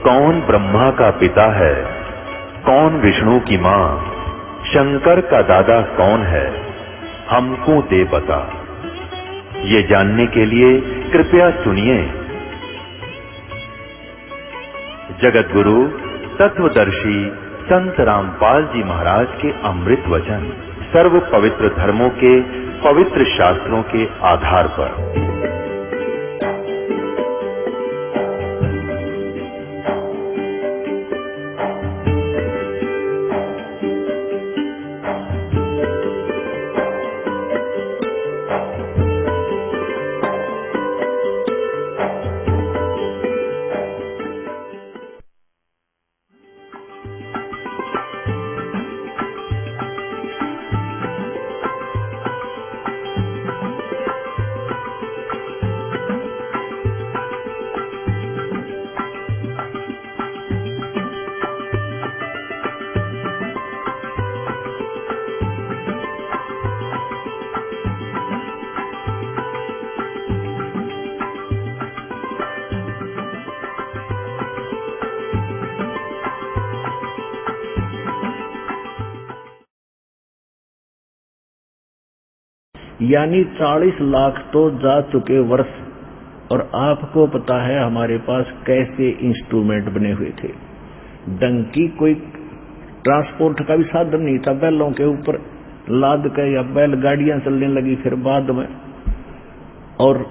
कौन ब्रह्मा का पिता है, कौन विष्णु की मां, शंकर का दादा कौन है, हमको दे बता। ये जानने के लिए कृपया सुनिए जगत गुरु तत्वदर्शी संत रामपाल जी महाराज के अमृत वचन सर्व पवित्र धर्मों के पवित्र शास्त्रों के आधार पर। यानी 40 लाख तो जा चुके वर्ष, और आपको पता है हमारे पास कैसे इंस्ट्रूमेंट बने हुए थे। डंकी कोई ट्रांसपोर्ट का भी साधन नहीं था, बैलों के ऊपर लाद कर या बैलगाड़ियां चलने लगी फिर बाद में। और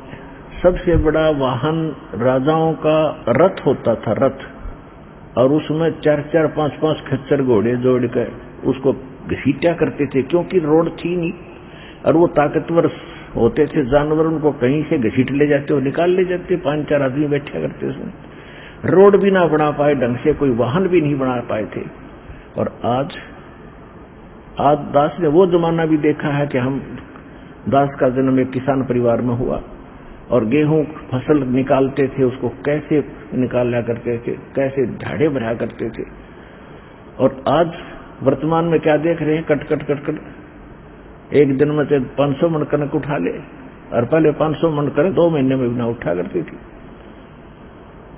सबसे बड़ा वाहन राजाओं का रथ होता था, रथ, और उसमें 4-4, 5-5 खच्चर घोड़े जोड़ कर उसको घसीटा करते थे, क्योंकि रोड थी नहीं। और वो ताकतवर होते थे जानवर, उनको कहीं से घसीट ले जाते और निकाल ले जाते, 5-4 आदमी बैठा करते उसमें। रोड भी ना बना पाए ढंग से, कोई वाहन भी नहीं बना पाए थे। और आज दास ने वो जमाना भी देखा है कि हम दास का जन्म एक किसान परिवार में हुआ, और गेहूं फसल निकालते थे, उसको कैसे निकाला करते थे, कैसे झाड़े भरा करते थे। और आज वर्तमान में क्या देख रहे हैं, कट कट कट कट एक दिन में से 500 मन कनक उठा ले, और पहले 500 मन कनक 2 महीने में भी ना उठा करती थी।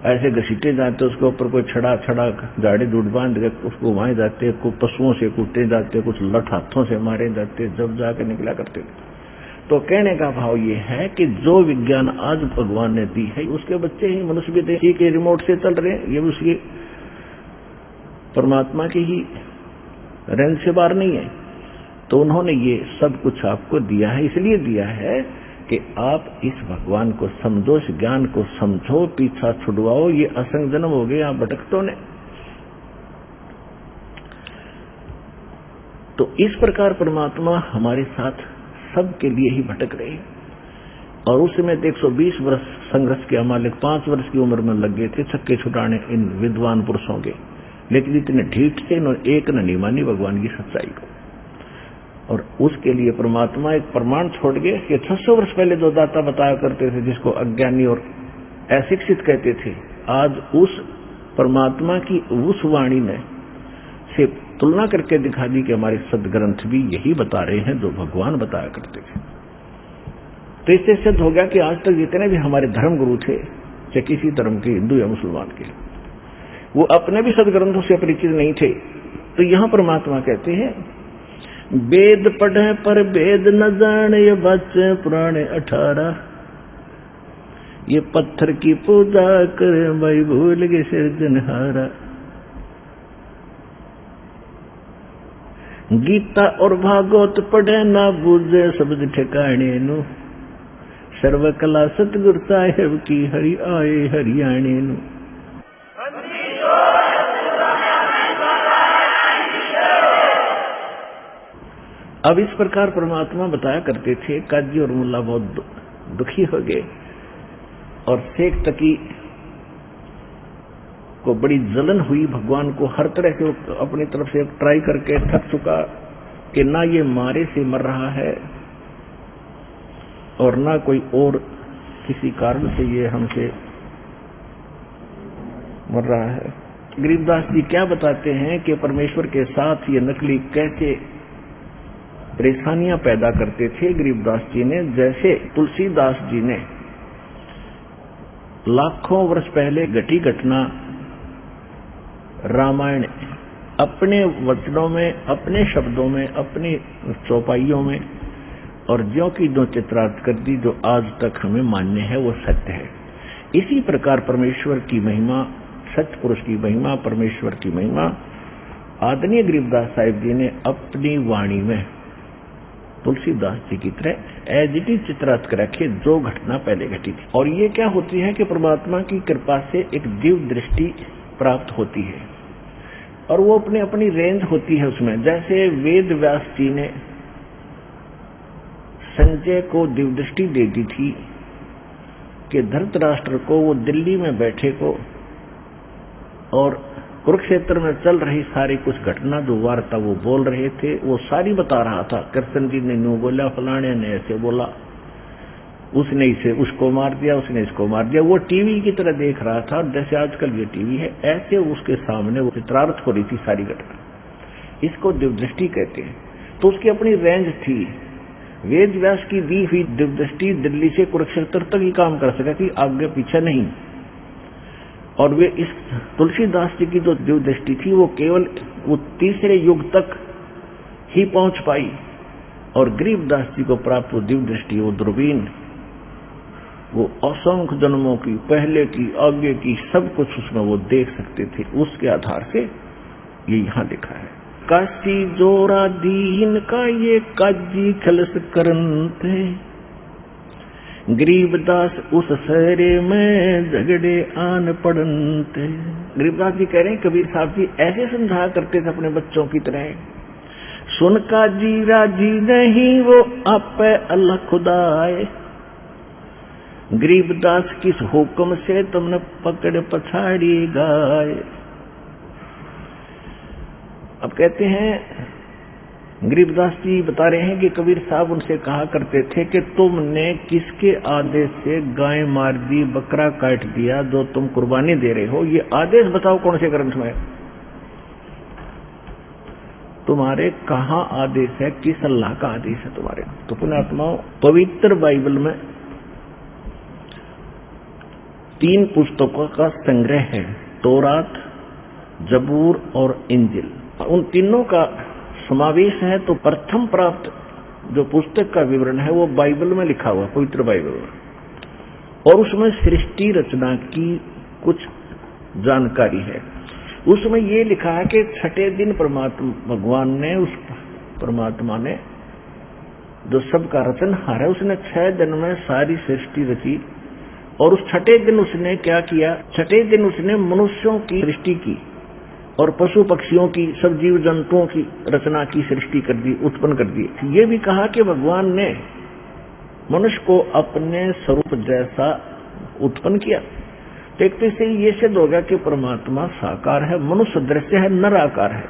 ऐसे घसीटे जाते, उसके ऊपर कोई छड़ा झाड़ी दूध बांध के उसको वहां जाते, कुछ पशुओं से कूटे जाते, कुछ लठ हाथों से मारे जाते, जब जाके निकला करते थे। तो कहने का भाव ये है कि जो विज्ञान आज भगवान ने दी है, उसके बच्चे ही मनुष्य भी देखिए के रिमोट से चल रहे हैं, ये उसके परमात्मा की ही रेंज से बाहर नहीं है। तो उन्होंने ये सब कुछ आपको दिया है, इसलिए दिया है कि आप इस भगवान को समझो, इस ज्ञान को समझो, पीछा छुड़वाओ। ये असंग जन्म हो गए आप भटकतों ने। तो इस प्रकार परमात्मा हमारे साथ सबके लिए ही भटक रहे हैं। और उस समय 120 वर्ष संघर्ष के मालिक 5 वर्ष की उम्र में लग गए थे छक्के छुड़ाने इन विद्वान पुरुषों के, लेकिन इतने ढीठ थे, इन्होंने एक न नहीं मानी भगवान की सच्चाई को। और उसके लिए परमात्मा एक प्रमाण छोड़ गए कि 600 वर्ष पहले जो दाता बताया करते थे, जिसको अज्ञानी और अशिक्षित कहते थे, आज उस परमात्मा की उस वाणी ने से तुलना करके दिखा दी कि हमारे सदग्रंथ भी यही बता रहे हैं जो भगवान बताया करते थे। तो इससे सिद्ध हो गया कि आज तक जितने भी हमारे धर्म गुरु थे, चाहे किसी धर्म के, हिंदू या मुसलमान के, वो अपने भी सदग्रंथों से परिचित नहीं थे। तो यहां परमात्मा कहते हैं, वेद पढ़े पर वेद न जाने, ये बच्चे पुराने 18, ये पत्थर की पूजा करे भाई भूल के सिरजनहारा। गीता और भागवत पढ़े ना बूझे शब्द ठिकाने नु, सर्व कला सतगुरु साहेब की हरि आए हरियाणे नु। अब इस प्रकार परमात्मा बताया करते थे। काजी और मुल्ला बहुत दुखी हो गए, और शेख तकी को बड़ी जलन हुई। भगवान को हर तरह से अपनी तरफ से ट्राई करके थक चुका कि ना ये मारे से मर रहा है और ना कोई और किसी कारण से ये हमसे मर रहा है। गरीबदास जी क्या बताते हैं कि परमेश्वर के साथ ये नकली कैसे परेशानियां पैदा करते थे गरीबदास जी ने। जैसे तुलसीदास जी ने लाखों वर्ष पहले घटी घटना रामायण अपने वचनों में, अपने शब्दों में, अपनी चौपाइयों में और ज्यों की जो चित्रार्थ कर दी, जो आज तक हमें मान्य है वो सत्य है। इसी प्रकार परमेश्वर की महिमा, सत्य पुरुष की महिमा, परमेश्वर की महिमा आदरणीय गरीबदास साहिब जी ने अपनी वाणी में तुलसीदास जी की तरह एज इट इज चित्रार्थ कर रखे, जो घटना पहले घटी थी। और ये क्या होती है कि परमात्मा की कृपा से एक दिव्य दृष्टि प्राप्त होती है और वो अपनी अपनी रेंज होती है उसमें। जैसे वेद व्यास जी ने संजय को दिव्य दृष्टि दे दी थी कि धृतराष्ट्र को, वो दिल्ली में बैठे को और कुरुक्षेत्र में चल रही सारी कुछ घटना जो वार्ता वो बोल रहे थे वो सारी बता रहा था। कृष्ण जी ने न्यू बोला, फलाने ने ऐसे बोला, उसने इसे उसको मार दिया, उसने इसको मार दिया। वो टीवी की तरह देख रहा था, जैसे आजकल ये टीवी है, ऐसे उसके सामने वो चित्रार्थ हो रही थी सारी घटना। इसको दिव्य दृष्टि कहते हैं। तो उसकी अपनी रेंज थी। वेद व्यास की दी हुई दिव्य दृष्टि दिल्ली से कुरुक्षेत्र तक ही काम कर सका थी, आगे पीछे नहीं। और वे इस तुलसीदास जी की जो दिव्य दृष्टि थी वो केवल वो तीसरे युग तक ही पहुंच पाई। और गरीबदास जी को प्राप्त वो दिव्य दृष्टि, वो दूरबीन, वो असंख्य जन्मों की, पहले की, आगे की, सब कुछ उसमें वो देख सकते थे। उसके आधार से ये यहाँ लिखा है, काशी जोरा दीन का ये काजी खलस करनते, गरीबदास उस सहरे में झगड़े आन पड़नते। गरीबदास जी कह रहे हैं कबीर साहब जी ऐसे समझा करते थे अपने बच्चों की तरह, सुन का जी राजी नहीं वो आप अल्लाह खुदा आए, गरीबदास किस हुक्म से तुमने पकड़ पछाड़ी गाए। अब कहते हैं गरीबदास जी बता रहे हैं कि कबीर साहब उनसे कहा करते थे कि तुमने किसके आदेश से गाय मार दी, बकरा काट दिया, जो तुम कुर्बानी दे रहे हो, ये आदेश बताओ कौन से ग्रंथ में, तुम्हारे कहाँ आदेश है, किस अल्लाह का आदेश है तुम्हारे। तो पुण्यात्माओं, पवित्र बाइबल में 3 पुस्तकों का संग्रह है, तौरात, जबूर और इंजिल। उन तीनों का समावेश है। तो प्रथम प्राप्त जो पुस्तक का विवरण है वो बाइबल में लिखा हुआ, पवित्र बाइबल में, और उसमें सृष्टि रचना की कुछ जानकारी है। उसमें ये लिखा है कि छठे दिन परमात्मा भगवान ने, उस परमात्मा ने जो सबका रचनहार है, उसने 6 दिन में सारी सृष्टि रची। और उस छठे दिन उसने क्या किया, छठे दिन उसने मनुष्यों की सृष्टि की और पशु पक्षियों की, सब जीव जंतुओं की रचना की, सृष्टि कर दी, उत्पन्न कर दी। ये भी कहा कि भगवान ने मनुष्य को अपने स्वरूप जैसा उत्पन्न किया। देखते से ये सिद्ध होगा कि परमात्मा साकार है, मनुष्य दृश्य है, नर आकार है।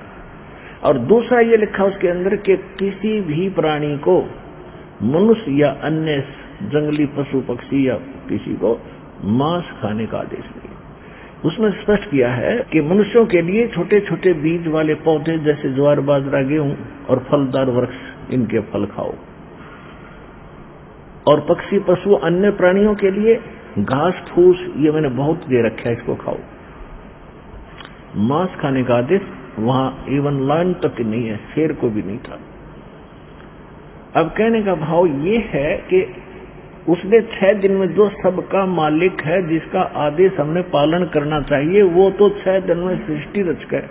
और दूसरा ये लिखा उसके अंदर कि किसी भी प्राणी को, मनुष्य या अन्य जंगली पशु पक्षी या किसी को मांस खाने का आदेश नहीं। उसमें स्पष्ट किया है कि मनुष्यों के लिए छोटे छोटे बीज वाले पौधे जैसे ज्वार, बाजरा, गेहूं और फलदार वृक्ष, इनके फल खाओ। और पक्षी, पशु, अन्य प्राणियों के लिए घास फूस, ये मैंने बहुत दे रखा है, इसको खाओ। मांस खाने का आदेश वहां इवन लाइन तक नहीं है, शेर को भी नहीं था। अब कहने का भाव ये है कि उसने 6 दिन में जो सबका मालिक है, जिसका आदेश हमने पालन करना चाहिए, वो तो 6 दिन में सृष्टि रच कर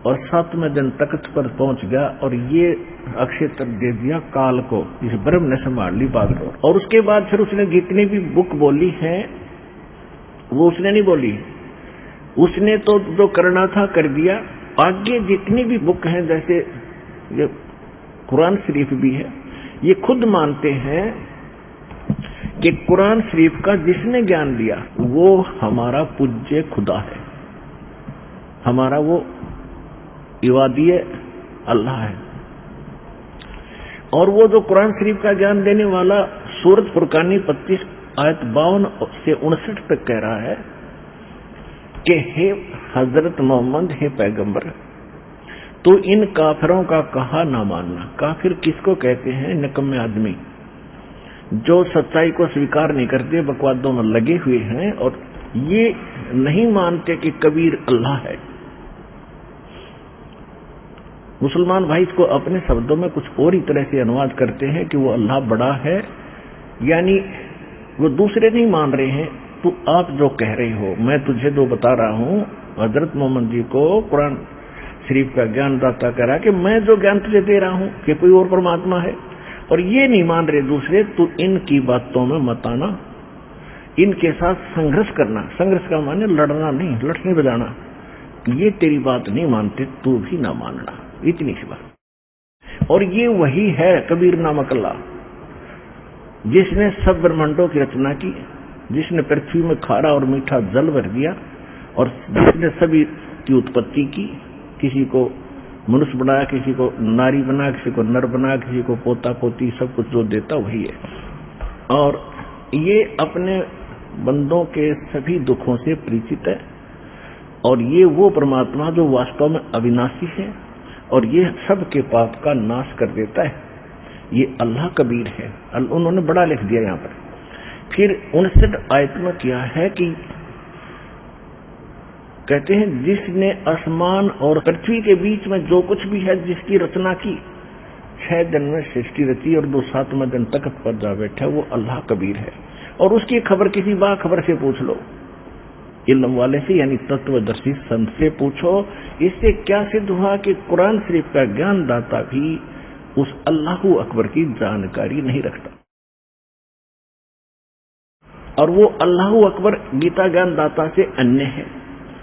और 7वें दिन तख्त पर पहुंच गया और ये अक्षेत्र दे दिया काल को, इस ब्रह्म ने संभाल ली बात को। और उसके बाद फिर उसने जितनी भी बुक बोली है वो उसने नहीं बोली, उसने तो जो करना था कर दिया। आगे जितनी भी बुक हैं, जैसे ये कुरान शरीफ भी है, ये खुद मानते हैं कि कुरान शरीफ का जिसने ज्ञान दिया वो हमारा पूज्य खुदा है, हमारा वो इबादी अल्लाह है। और वो जो कुरान शरीफ का ज्ञान देने वाला सूरत फुरकानी 25 आयत 52 से 59 तक कह रहा है कि हे हजरत मोहम्मद, हे पैगंबर, तो इन काफिरों का कहा ना मानना। काफिर किसको कहते हैं? निकम्मे आदमी जो सच्चाई को स्वीकार नहीं करते, बकवादों में लगे हुए हैं और ये नहीं मानते कि कबीर अल्लाह है। मुसलमान भाई इसको अपने शब्दों में कुछ और ही तरह से अनुवाद करते हैं कि वो अल्लाह बड़ा है, यानी वो दूसरे नहीं मान रहे हैं। तो आप जो कह रहे हो, मैं तुझे जो बता रहा हूं, हजरत मोहम्मद जी को कुरान शरीफ का ज्ञान दाता कह रहा कि मैं जो ज्ञान तुझे दे रहा हूं कि कोई और परमात्मा है, और ये नहीं मान रहे दूसरे, तो इनकी बातों में मत आना, इनके साथ संघर्ष करना। संघर्ष का माने लड़ना नहीं, लठनी बजाना। ये तेरी बात नहीं मानते, तू भी ना मानना, इतनी सी बात। और ये वही है कबीर नामक अल्लाह, जिसने सब ब्रह्मांडों की रचना की, जिसने पृथ्वी में खारा और मीठा जल भर दिया, और जिसने सभी की उत्पत्ति की, किसी को मनुष्य बनाया, किसी को नारी बना, किसी को नर बना, किसी को पोता पोती, सब कुछ जो देता वही है। और ये अपने बंदों के सभी दुखों से परिचित है, और ये वो परमात्मा जो वास्तव में अविनाशी है, और ये सब के पाप का नाश कर देता है। ये अल्लाह कबीर है। उन्होंने बड़ा लिख दिया यहाँ पर। फिर 59 आयत में किया है कि कहते हैं जिसने आसमान और पृथ्वी के बीच में जो कुछ भी है जिसकी रचना की, 6 दिन में सृष्टि रची और 7वें दिन तख्त पर जा बैठा, वो अल्लाह कबीर है। और उसकी खबर किसी बाखबर से पूछ लो, इल्म वाले से, यानी तत्वदर्शी संत से पूछो। इससे क्या सिद्ध हुआ कि कुरान शरीफ का ज्ञान दाता भी उस अल्लाह अकबर की जानकारी नहीं रखता, और वो अल्लाह अकबर गीता ज्ञान दाता से अन्य है।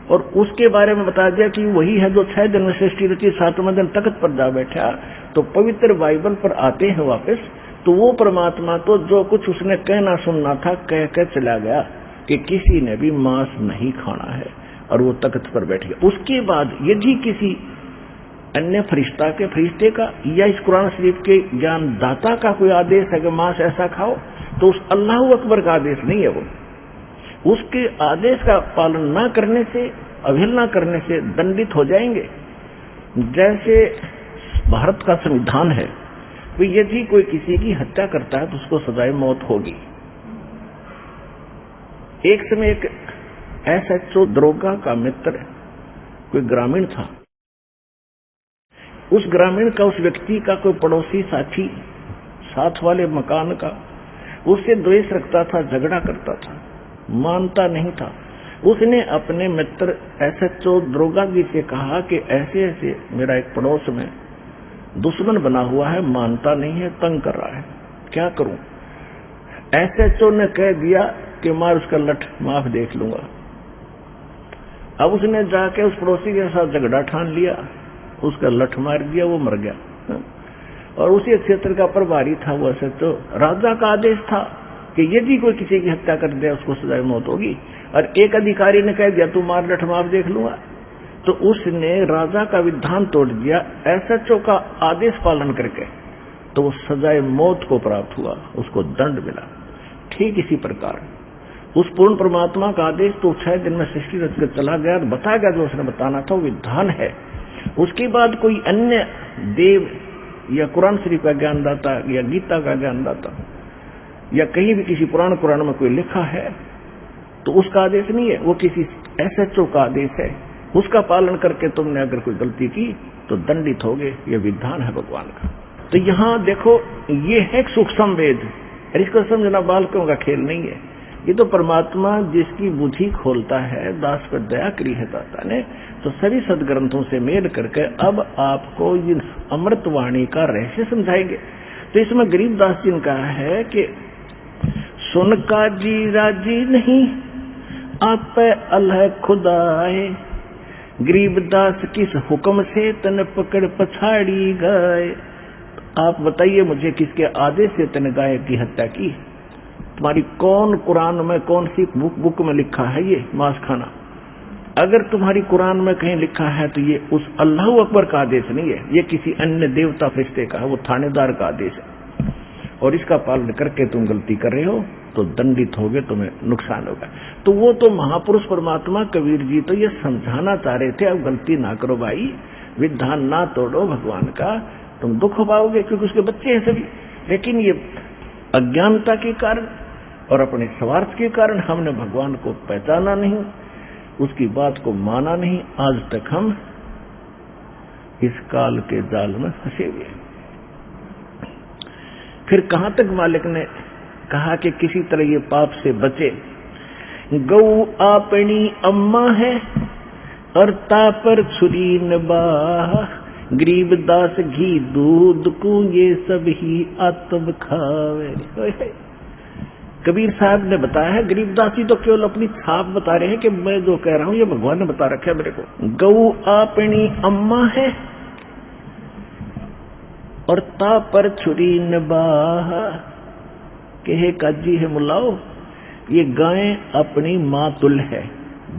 और उसके बारे में बता दिया कि वही है जो 6 दिन में सृष्टि रची, 7वें दिन तख्त पर जा बैठा। तो पवित्र बाइबल पर आते हैं वापस, तो वो परमात्मा तो जो कुछ उसने कहना सुनना था कह कर चला गया कि किसी ने भी मांस नहीं खाना है, और वो तख्त पर बैठ गया। उसके बाद यदि किसी अन्य फरिश्ते का या इस कुरान शरीफ के ज्ञान दाता का कोई आदेश है कि मांस ऐसा खाओ, तो उस अल्लाह अकबर का आदेश नहीं है वो। उसके आदेश का पालन न करने से, अवहेलना करने से दंडित हो जाएंगे। जैसे भारत का संविधान है, तो यदि कोई किसी की हत्या करता है तो उसको सजाए मौत होगी। एक समय एक SHO दरोगा का मित्र कोई ग्रामीण था, उस ग्रामीण का, उस व्यक्ति का कोई पड़ोसी साथी साथ वाले मकान का उससे द्वेष रखता था, झगड़ा करता था, मानता नहीं था। उसने अपने मित्र SHO दरोगा जी से कहा कि ऐसे ऐसे मेरा एक पड़ोस में दुश्मन बना हुआ है, मानता नहीं है, तंग कर रहा है, क्या करूं? SHO ने कह दिया कि मार उसका लठ, माफ देख लूंगा। अब उसने जाके उस पड़ोसी के साथ झगड़ा ठान लिया, उसका लठ मार दिया, वो मर गया। और उसी क्षेत्र का प्रभारी था वो SHO। राजा का आदेश था कि यदि कोई किसी की हत्या कर दे उसको सजा मौत होगी, और एक अधिकारी ने कह दिया तू मार लठ, माफ देख लूंगा। तो उसने राजा का विधान तोड़ दिया, SHO का आदेश पालन करके, तो वो सजाए मौत को प्राप्त हुआ, उसको दंड मिला। ठीक इसी प्रकार उस पूर्ण परमात्मा का आदेश तो 6 दिन में सृष्टि रच कर चला गया, बता गया जो उसने बताना था, वो विधान है। उसके बाद कोई अन्य देव या कुरान शरीफ का ज्ञानदाता या गीता का ज्ञानदाता या कहीं भी किसी पुराण कुरान में कोई लिखा है तो उसका आदेश नहीं है, वो किसी SHO का आदेश है। उसका पालन करके तुमने अगर कोई गलती की तो दंडित होगे, ये विधान है भगवान का। तो यहाँ देखो, ये है सूक्ष्म वेद, और इसको समझना बालकों का खेल नहीं है। ये तो परमात्मा जिसकी बुद्धि खोलता है, दास पर दया करी है दाता ने, तो सभी सदग्रंथों से मेल करके अब आपको इन अमृतवाणी का रहस्य समझाएंगे। तो इसमें गरीबदास जी ने कहा है कि सुन का जी राजी नहीं, आप अल्लाह खुदाए, गरीबदास किस हुक्म से तन पकड़ पछाड़ी गए। आप बताइए मुझे, किसके आदेश से तन गाय की हत्या की? तुम्हारी कौन कुरान में, कौन सी बुक में लिखा है ये मांस खाना? अगर तुम्हारी कुरान में कहीं लिखा है तो ये उस अल्लाह अकबर का आदेश नहीं है, ये किसी अन्य देवता फरिश्ते का है, वो थानेदार का आदेश है। और इसका पालन करके तुम गलती कर रहे हो तो दंडित होगे, तुम्हें नुकसान होगा। तो वो तो महापुरुष परमात्मा कबीर जी तो ये समझाना चाह रहे थे, अब गलती ना करो भाई, विधान ना तोड़ो भगवान का, तुम दुख पाओगे, क्योंकि उसके बच्चे हैं सभी। लेकिन ये अज्ञानता के कारण और अपने स्वार्थ के कारण हमने भगवान को पहचाना नहीं, उसकी बात को माना नहीं। आज तक हम इस काल के जाल में फंसे हुए। फिर कहां तक मालिक ने कहा कि किसी तरह ये पाप से बचे। गौ अपनी अम्मा है और तापर छुरी नबाह, गरीबदास घी दूध को ये सब ही आत्म खावे। कबीर साहब ने बताया है, गरीबदास जी तो केवल अपनी छाप बता रहे हैं कि मैं जो कह रहा हूं ये भगवान ने बता रखा है मेरे को। गौ अपनी अम्मा है और ता पर छुरी नबाह, कहे काजी है मुलाओ, ये गाय अपनी माँ तुल है।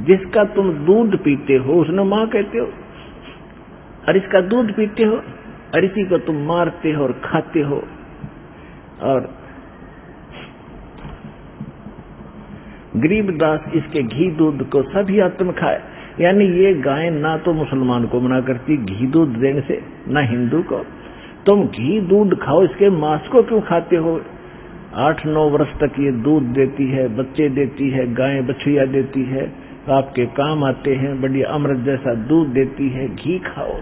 जिसका तुम दूध पीते हो उसने माँ कहते हो, और इसका दूध पीते हो, और इसी को तुम मारते हो और खाते हो। और गरीबदास इसके घी दूध को सभी आत्म खाए। यानी ये गाय ना तो मुसलमान को मना करती घी दूध देने से, ना हिंदू को। तुम घी दूध खाओ, इसके मांस को क्यों खाते हो? 8-9 वर्ष तक ये दूध देती है, बच्चे देती है, गाय बछिया देती है, आपके काम आते हैं, बढ़िया अमृत जैसा दूध देती है। घी खाओ,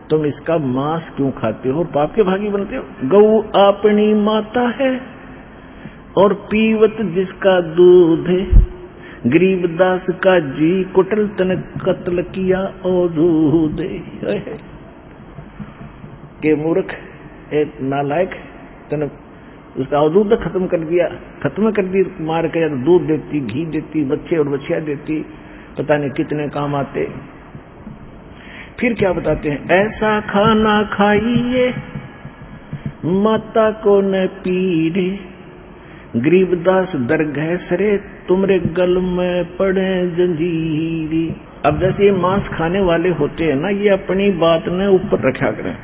तुम इसका मांस क्यों खाते हो और पाप के भागी बनते हो? गौ अपनी माता है और पीवत जिसका दूध है, गरीबदास का जी कुटल तन कत्ल किया और दूध के मूर्ख एक नालायक तन उसका अवधूत खत्म कर दिया, खत्म कर दी मार के। तो दूध देती, घी देती, बच्चे और बच्चियां देती, पता नहीं कितने काम आते। फिर क्या बताते हैं, ऐसा खाना खाइए माता को न पीड़े, गरीबदास दरगह सरे तुमरे गल में पड़े जंजीरी। अब जैसे ये मांस खाने वाले होते हैं ना, ये अपनी बात ने ऊपर रखा करें।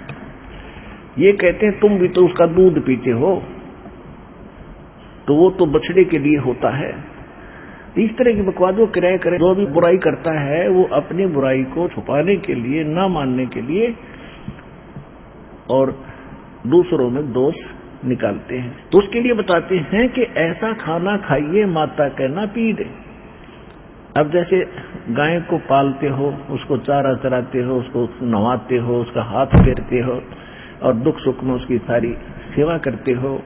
ये कहते हैं तुम भी तो उसका दूध पीते हो, तो वो तो बछड़े के लिए होता है। इस तरह की बकवादों किराए करें। जो भी बुराई करता है वो अपनी बुराई को छुपाने के लिए, ना मानने के लिए, और दूसरों में दोष निकालते हैं। तो उसके लिए बताते हैं कि ऐसा खाना खाइए माता कहना पीड़े। अब जैसे गाय को पालते हो, उसको चारा चराते हो, उसको नहवाते हो, उसका हाथ फेरते हो और दुख सुख में उसकी सारी सेवा करते हो,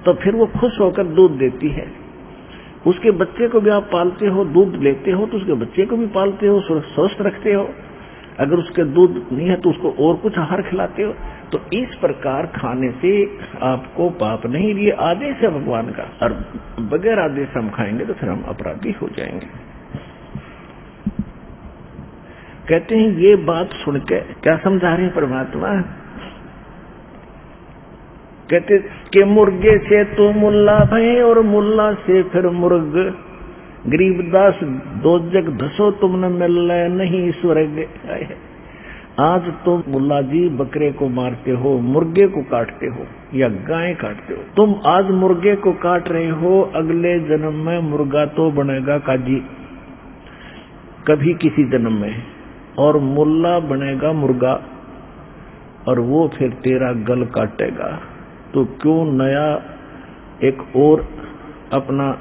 तो फिर वो खुश होकर दूध देती है। उसके बच्चे को भी आप पालते हो, दूध लेते हो, तो उसके बच्चे को भी पालते हो, स्वस्थ रखते हो। अगर उसके दूध नहीं है तो उसको और कुछ आहार खिलाते हो। तो इस प्रकार खाने से आपको पाप नहीं, ये आदेश है भगवान का, और बगैर आदेश हम खाएंगे तो फिर हम अपराधी हो जाएंगे। कहते हैं ये बात सुन के क्या समझा रहे हैं परमात्मा? कहते कि मुर्गे से तो मुल्ला भय और मुल्ला से फिर मुर्ग, गरीबदास दो जग धसो तुमने मिल नहीं स्वर्ग। आज तो मुल्ला जी बकरे को मारते हो, मुर्गे को काटते हो या गाय काटते हो। तुम आज मुर्गे को काट रहे हो, अगले जन्म में मुर्गा तो बनेगा काजी कभी किसी जन्म में, और मुल्ला बनेगा मुर्गा, और वो फिर तेरा गल काटेगा। तो क्यों नया एक और अपना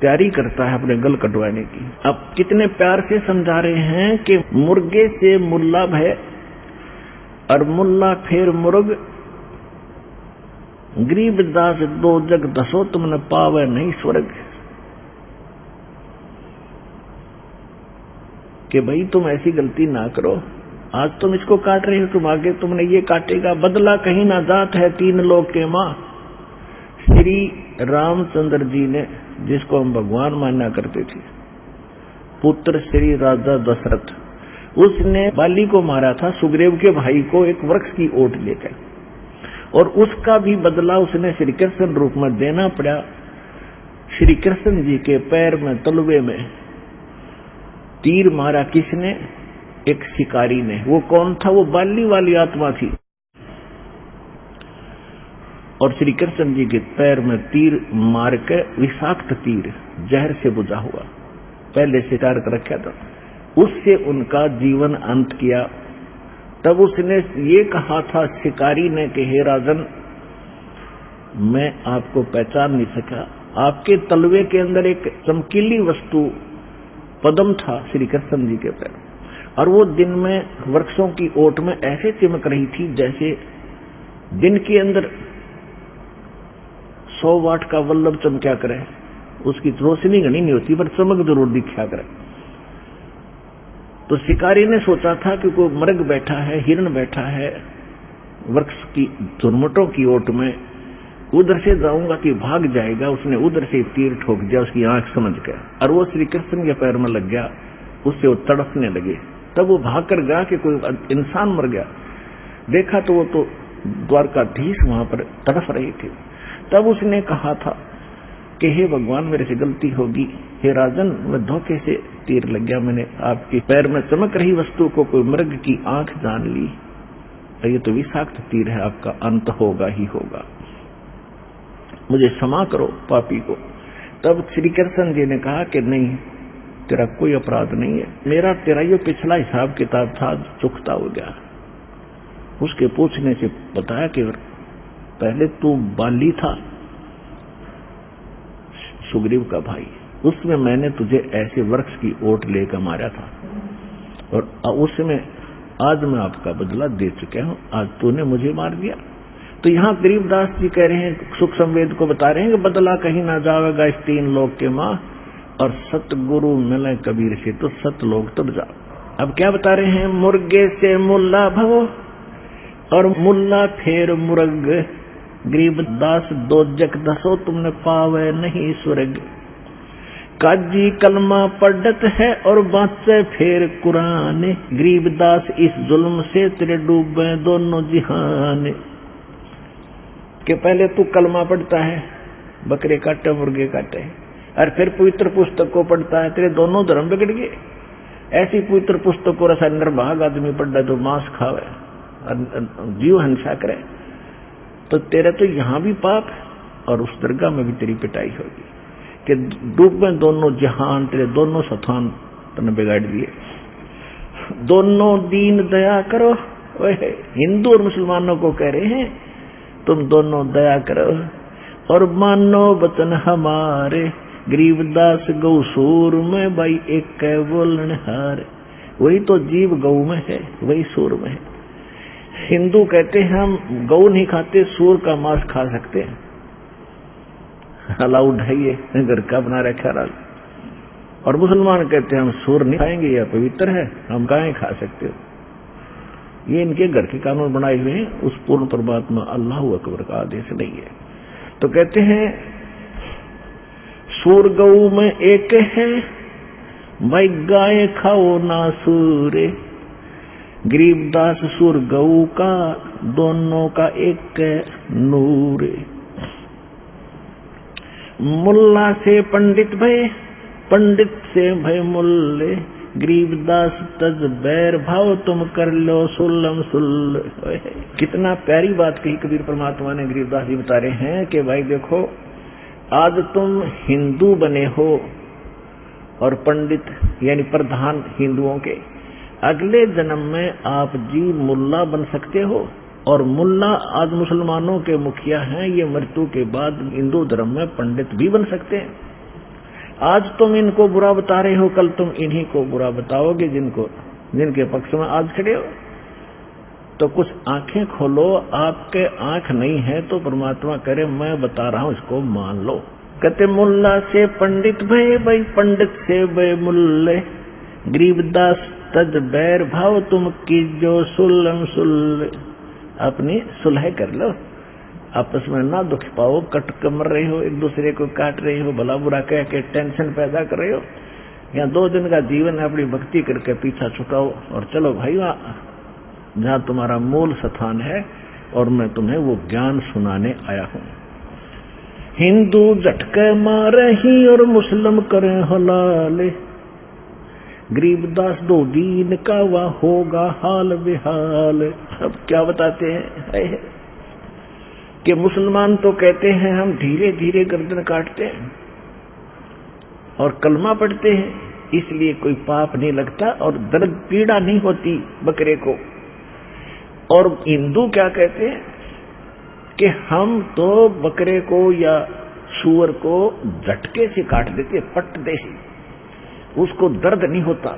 तैयारी करता है अपने गल कटवाने की? अब कितने प्यार से समझा रहे हैं कि मुर्गे से मुल्ला भय और मुल्ला फिर मुर्ग, गरीबदास दो जग दसो तुमने पावे नहीं स्वर्ग। कि भाई तुम ऐसी गलती ना करो, आज तुम इसको काट रहे हो, तुम आगे तुमने ये काटेगा, बदला कहीं ना जात है तीन लोग के माँ। श्री रामचंद्र जी ने, जिसको हम भगवान माना करते थे, पुत्र श्री राजा दशरथ, उसने बाली को मारा था, सुग्रीव के भाई को, एक वृक्ष की ओट लेकर, और उसका भी बदला उसने श्री कृष्ण रूप में देना पड़ा। श्री कृष्ण जी के पैर में, तलवे में तीर मारा किसने? एक शिकारी ने। वो कौन था? वो बाली वाली आत्मा थी। और श्री कृष्ण जी के पैर में तीर मार के, विषाक्त तीर जहर से बुझा हुआ, पहले से तैयार कर रखा था, उससे उनका जीवन अंत किया। तब उसने ये कहा था शिकारी ने कि हे राजन, मैं आपको पहचान नहीं सका। आपके तलवे के अंदर एक चमकीली वस्तु पद्म था, श्री कृष्ण जी के पैर, और वो दिन में वृक्षों की ओट में ऐसे चमक रही थी जैसे दिन के अंदर 100 वाट का बल्ब चमक्या करे, उसकी रोशनी घनी नहीं होती पर चमक जरूर दिखा करे। तो शिकारी ने सोचा था कि कोई मृग बैठा है, हिरण बैठा है वृक्ष की झुरमुटों की ओट में, उधर से जाऊंगा कि भाग जाएगा। उसने उधर से तीर ठोक दिया उसकी आंख समझ कर, और वो श्री कृष्ण के पैर में लग गया, उससे वो तड़पने लगे। तब वो भाग कर गया कि कोई इंसान मर गया, देखा तो वो तो द्वारकाधीश वहां पर तड़प रहे थे। तब उसने कहा था कि हे भगवान मेरे से गलती होगी, हे राजन मैं धोखे से तीर लग गया, मैंने आपके पैर में चमक रही वस्तु को कोई मृग की आंख जान ली, ये तो विषाक्त तीर है, आपका अंत होगा ही होगा, मुझे क्षमा करो पापी को। तब श्री कृष्ण जी ने कहा कि नहीं, तेरा कोई अपराध नहीं है, मेरा तेरा ये पिछला हिसाब किताब था चुकता हो गया। उसके पूछने से बताया कि पहले तू बाली था, सुग्रीव का भाई, उसमें मैंने तुझे ऐसे वृक्ष की ओट लेकर मारा था, और उसमें आज मैं आपका बदला दे चुका हूं, आज तूने मुझे मार दिया। तो यहाँ गरीबदास जी कह रहे हैं, सुख संवेद को बता रहे हैं कि बदला कहीं ना जाएगा इस 3 लोक के माँ, और सतगुरु मिले कबीर से तो सत लोग तब जा। अब क्या बता रहे हैं, मुर्गे से मुल्ला भवो और मुल्ला फेर मुर्ग, गरीबदास 2 जग दसो तुमने पावे नहीं स्वर्ग। काजी कलमा पढ़त है और बाँचे फेर कुरान, गरीबदास इस जुल्म से तेरे डूबे दोनों जिहान। कि पहले तू कलमा पढ़ता है, बकरे काटे मुर्गे काटे, और फिर पवित्र पुस्तक को पढ़ता है, तेरे दोनों धर्म बिगड़ गए। ऐसी पवित्र पुस्तक को रसा निर्भाग आदमी पढ़ता तो मांस खावे और जीव हिंसा करे, तो तेरे तो यहां भी पाप और उस दरगाह में भी तेरी पिटाई होगी कि डूब में दोनों जहान, तेरे दोनों स्थान तूने बिगाड़ दिए। दोनों दीन दया करो, हिंदू और मुसलमानों को कह रहे हैं तुम दोनों दया करो और मानो वचन हमारे, गरीबदास गौ सूर में भाई एक बोलन हार। वही तो जीव गौ में है, वही सूर में है। हिंदू कहते हैं हम गौ नहीं खाते, सूर का मांस खा सकते हैं, अलाउड है ये, घर का बना रखा राज। और मुसलमान कहते हैं हम सूर नहीं खाएंगे, यह पवित्र है, हम गाय खा सकते हो। ये इनके घर के कानून बनाए हुए हैं, उस पूर्ण परमात्मा अल्लाह अकबर का आदेश नहीं है। तो कहते हैं सूर गऊ में एक है, भाई गाय खाओ ना सूरे, गरीबदास सूर गऊ का दोनों का एक नूर। मुल्ला से पंडित भय, पंडित से भय मुल्ले, गरीबदास तज बैर भाव तुम कर लो सुल्लम सुल्ल। कितना प्यारी बात कही कबीर परमात्मा ने। गरीबदास जी बता रहे हैं कि भाई देखो, आज तुम हिंदू बने हो और पंडित यानी प्रधान हिंदुओं के, अगले जन्म में आप जी मुल्ला बन सकते हो। और मुल्ला आज मुसलमानों के मुखिया हैं, ये मृत्यु के बाद हिंदू धर्म में पंडित भी बन सकते हैं। आज तुम इनको बुरा बता रहे हो, कल तुम इन्हीं को बुरा बताओगे जिनके पक्ष में आज खड़े हो। तो कुछ आंखें खोलो, आपके आंख नहीं है तो परमात्मा करे मैं बता रहा हूं, इसको मान लो। कहते मुल्ला से पंडित भय, भाई पंडित से भय मुल्ले, गरीबदास तज बैर भाव तुम की जो सुल्लम सुल्ले। अपनी सुलह कर लो, आपस में ना दुख पाओ, कट मर रहे हो, एक दूसरे को काट रहे हो, भला बुरा कह के टेंशन पैदा कर रहे हो। यहाँ 2 दिन का जीवन है, अपनी भक्ति करके पीछा छुटाओ और चलो भाई जहाँ तुम्हारा मूल स्थान है, और मैं तुम्हें वो ज्ञान सुनाने आया हूँ। हिंदू झटके मारे ही और मुस्लिम करे हलाले, गरीबदास 2 दीन का वह होगा हाल बेहाल। अब क्या बताते हैं कि मुसलमान तो कहते हैं हम धीरे धीरे गर्दन काटते हैं और कलमा पढ़ते हैं, इसलिए कोई पाप नहीं लगता और दर्द पीड़ा नहीं होती बकरे को। और हिंदू क्या कहते हैं कि हम तो बकरे को या सूअर को झटके से काट देते, पट दे, उसको दर्द नहीं होता।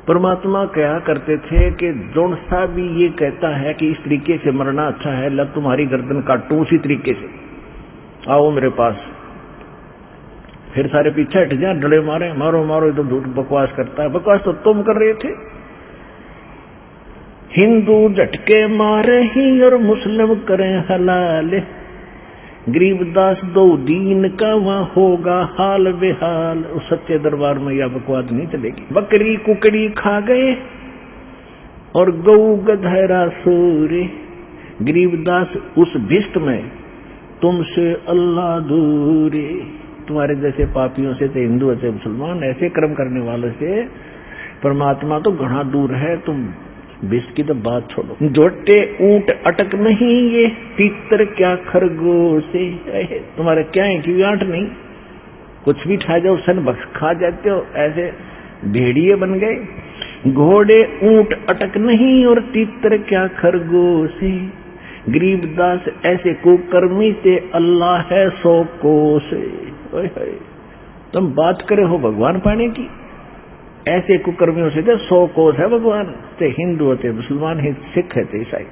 परमात्मा क्या करते थे कि जोन सा भी ये कहता है कि इस तरीके से मरना अच्छा है, लग तुम्हारी गर्दन काटूं उसी तरीके से, आओ मेरे पास। फिर सारे पीछे हट जाए, डले मारे, मारो मारो, इधर झूठ बकवास करता है। बकवास तो तुम कर रहे थे। हिंदू झटके मारे ही और मुस्लिम करें हलाल, गरीबदास दो दीन का वहां होगा हाल बेहाल। उस सच्चे दरबार में यह बकवास नहीं चलेगी। बकरी कुकड़ी खा गए और गऊ गधेरा सूरे, गरीबदास उस भिष्ट में तुमसे अल्लाह दूरे। तुम्हारे जैसे पापियों से, तो हिंदू से मुसलमान, ऐसे कर्म करने वालों से परमात्मा तो घना दूर है। तुम विष की तो बात छोड़ो। जोटे ऊंट अटक नहीं ये, तीतर क्या खरगोश से। तुम्हारे क्या है कि आंट नहीं, कुछ भी खा जाओ सन बख्श खा जाते हो, ऐसे भेड़िए बन गए। घोड़े ऊंट अटक नहीं और तीतर क्या खरगोश से। गरीबदास ऐसे कुकर्मी से अल्लाह है 100 कोस। तुम बात करे हो भगवान पाने की, ऐसे कुकर्मियों से 100 कोस है भगवान। ते हिंदू होते, मुसलमान है, सिख है, ईसाई।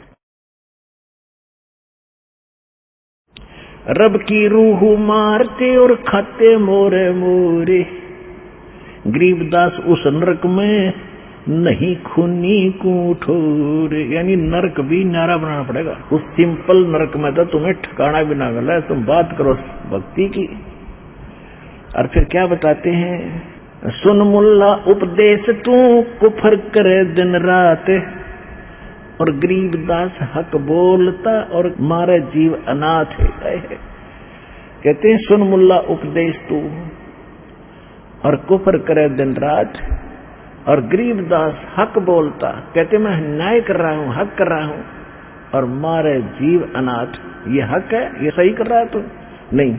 रब की रूह मारते और खाते मोरे मोरे, गरीबदास उस नरक में नहीं खूनी कूठोरे। यानी नरक भी न्यारा बनाना पड़ेगा। उस सिंपल नरक में तो तुम्हें ठिकाना भी ना मिला। तुम बात करो भक्ति की। और फिर क्या बताते हैं, सुन मुल्ला उपदेश तू कुफर करे दिन रात, और गरीबदास हक बोलता और मारे जीव अनाथ है। कहते हैं सुन मुल्ला उपदेश तू और कुफर करे दिन रात, और गरीबदास हक बोलता, कहते मैं न्याय कर रहा हूं, हक कर रहा हूं, और मारे जीव अनाथ। ये हक है, ये सही कर रहा है तू? नहीं।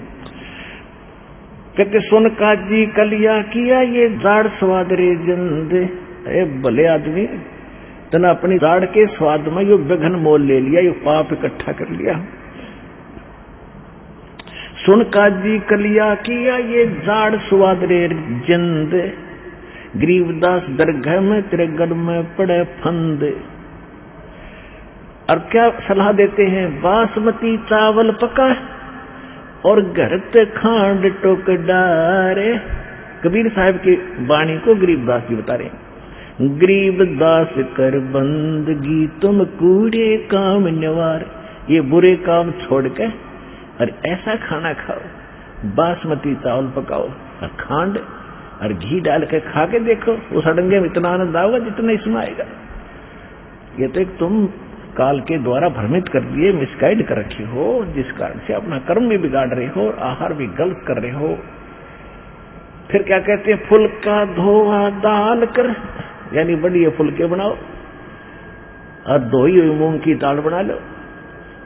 कहते सुन काजी कलिया किया ये जाड़ स्वाद रे जिंदे। अरे भले आदमी, तना अपनी जाड़ के स्वाद में यो विघन मोल ले लिया, यो पाप इकट्ठा कर लिया। सुन काजी कलिया किया ये जाड़ स्वाद रे जिंदे, गरीबदास दरगाह में तेरे गढ़ में पड़े फंदे। और क्या सलाह देते हैं, बासमती चावल पका और घर ते खांड टोक डारे। कबीर साहब की वाणी को गरीबदास जी बता रहे हैं। गरीबदास कर बंदगी तुम कूड़े काम निवार। ये बुरे काम छोड़ के और ऐसा खाना खाओ, बासमती चावल पकाओ और खांड और घी डाल के खा के देखो, उस अड़ंगे में इतना आनंद आएगा जितना इसमें आएगा। ये तो एक तुम काल के द्वारा भ्रमित कर दिए, मिसगाइड कर रखे हो, जिस कारण से अपना कर्म भी बिगाड़ रहे हो और आहार भी गलत कर रहे हो। फिर क्या कहते हैं, फुल्का धोआ दाल कर, यानी बढ़िया फुल्के बनाओ और धोई हुई मूंग की दाल बना लो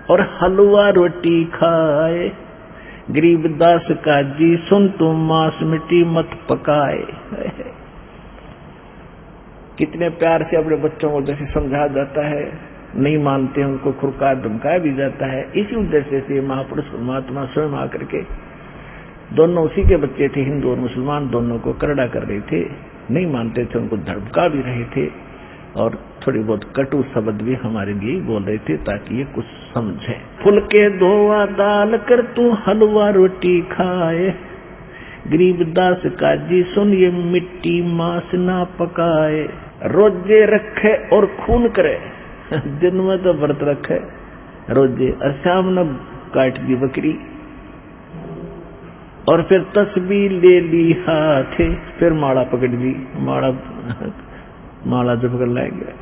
और हलवा रोटी खाए। गरीबदास काजी सुन तुम मांस मिट्टी मत पकाए। कितने प्यार से अपने बच्चों को जैसे समझा जाता है, नहीं मानते हैं उनको खुरका धमकाया भी जाता है। इसी उद्देश्य से महापुरुष परमात्मा स्वयं आकर के, दोनों उसी के बच्चे थे, हिंदू और मुसलमान, दोनों को करड़ा कर रहे थे, नहीं मानते थे, उनको धमका भी रहे थे और थोड़ी बहुत कटु शब्द भी हमारे लिए बोल रहे थे ताकि ये कुछ समझे। फुलके धोआ दाल कर तू हलवा रोटी खाए, गरीबदास काजी सुन ये मिट्टी मांस ना पकाए। रोजे रखे और खून करे, दिन में तो व्रत रखे रोजे, और शाम न काट दी बकरी, और फिर तस्बीह ले ली हाथे, फिर माला पकड़ ली, माला जब कर लाएंगे।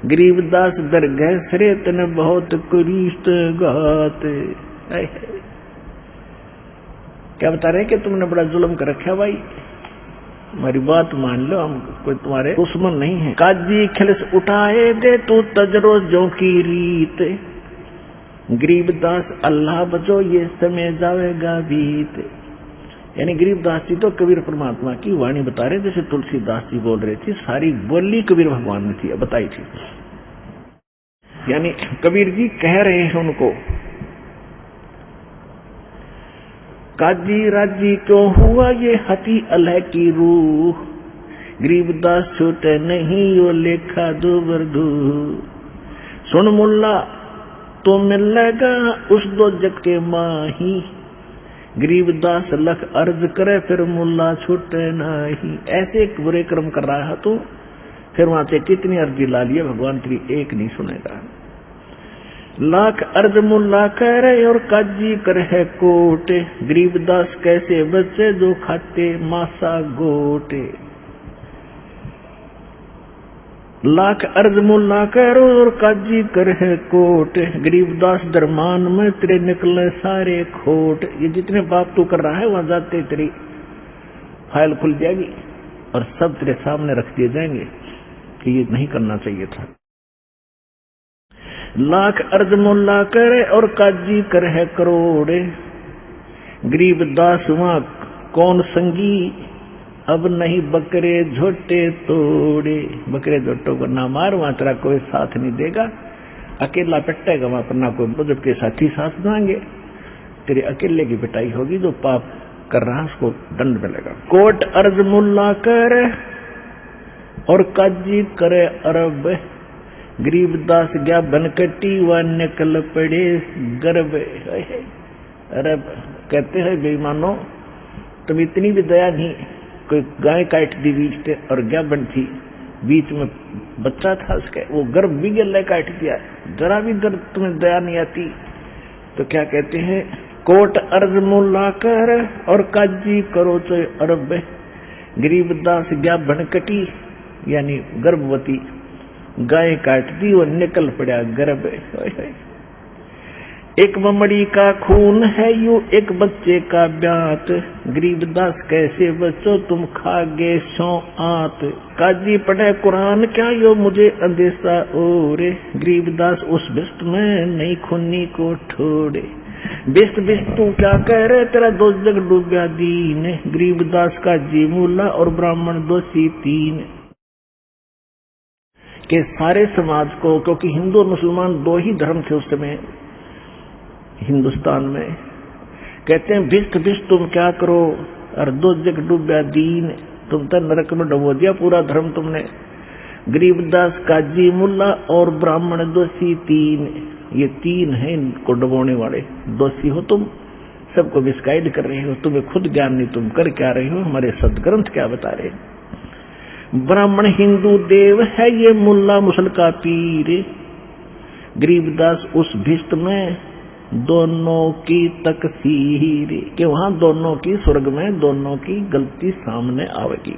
गरीबदास दरगाह सरे तने बहुत कुरीस्त गाते। क्या बता रहे हैं कि तुमने बड़ा जुल्म कर रखा भाई, हमारी बात मान लो, हम कोई तुम्हारे दुश्मन नहीं है। काजी खिलस उठाए दे तू तजरो जो की रीत, गरीबदास अल्लाह बचो ये समय जावेगा बीत। यानी गरीबदास जी तो कबीर परमात्मा की वाणी बता रहे, जैसे तुलसीदास जी बोल रहे थे, सारी बोली कबीर भगवान ने थी, बताई थी। यानी कबीर जी कह रहे हैं उनको, काजी राजी क्यों हुआ ये हती अल्लाह की रूह, गरीबदास छूटे नहीं यो लेखा दो बरदू। सुन मुल्ला तो मिलेगा उस दो जग के माही, गरीबदास लख अर्ज करे फिर मुल्ला छूटे नहीं। ऐसे एक बुरे कर्म कर रहा है तो फिर वहां से कितनी अर्जी ला लिया, भगवान तेरी एक नहीं सुनेगा। लाख अर्ज मुल्ला करे और काजी करे है कोटे, गरीबदास कैसे बच्चे जो खाते मासा गोटे। लाख अर्ज मुल्ला करो और काजी करे है कोट, गरीबदास दरमान में तेरे निकले सारे खोट। ये जितने बाप तू कर रहा है वहां जाते तेरी फाइल खुल जाएगी और सब तेरे सामने रख दिए जाएंगे कि ये नहीं करना चाहिए था। लाख अर्ज मुल्ला करे और काजी करे है करोड़े, गरीबदास वहां कौन संगी अब नहीं बकरे झोटे तोड़े। बकरे झोटों को ना मार, वहां तेरा कोई साथ नहीं देगा, अकेला पिटेगा वहां पर, ना कोई बुजुर्ग के साथी साथ देंगे, तेरी अकेले की पिटाई होगी। जो पाप कर रहा है उसको दंड मिलेगा। कोट अर्ज मुल्ला करे और काजी करे अरब, गरीबदास गया बनकटी व निकल पड़े गर्भ। अरब कहते हैं बेईमानो तुम इतनी भी दया नहीं, कोई गाय काट दी बीच से और क्या बन थी, बीच में बच्चा था उसके, वो गर्भ भी गले काट दिया, जरा भी दर्द तुम्हें दया नहीं आती। तो क्या कहते हैं, कोट अर्ज मुल्ला कर और काजी करो तो अरब, गरीबदास गया भनकटी यानी गर्भवती, गाय काट दी और निकल पड़ा गर्भ। एक ममड़ी का खून है यू एक बच्चे का ब्यात, गरीबदास कैसे बच्चों तुम खागे सो आत। काजी पढ़े कुरान क्या यो मुझे अंदेशा ओरे, गरीबदास उस बिस्त में नहीं खूनी को ठोड़े। बिस्त बिस्त तू क्या कह रहे तेरा दो जग डूबा दीन, गरीबदास का जी मूला और ब्राह्मण दोषी तीन। के सारे समाज को, क्योंकि हिंदू और मुसलमान दो ही धर्म थे उस समय हिंदुस्तान में, कहते हैं भिष्ट भिष्ट तुम क्या करो और दो जग डूबा दीन, तुम तो नरक में डुबो दिया पूरा धर्म तुमने। गरीबदास काजी मुल्ला और ब्राह्मण दोषी तीन, ये तीन हैं इनको डुबोने वाले। दोषी हो तुम, सबको मिसगाइड कर रहे हो, तुम्हें खुद ज्ञान नहीं, तुम कर क्या रहे हो, हमारे सदग्रंथ क्या बता रहे हैं। ब्राह्मण हिंदू देव है ये मुल्ला मुसल का पीर, गरीबदास उस भिष्ट में दोनों की तकसीर, कि वहां दोनों की स्वर्ग में दोनों की गलती सामने आवेगी।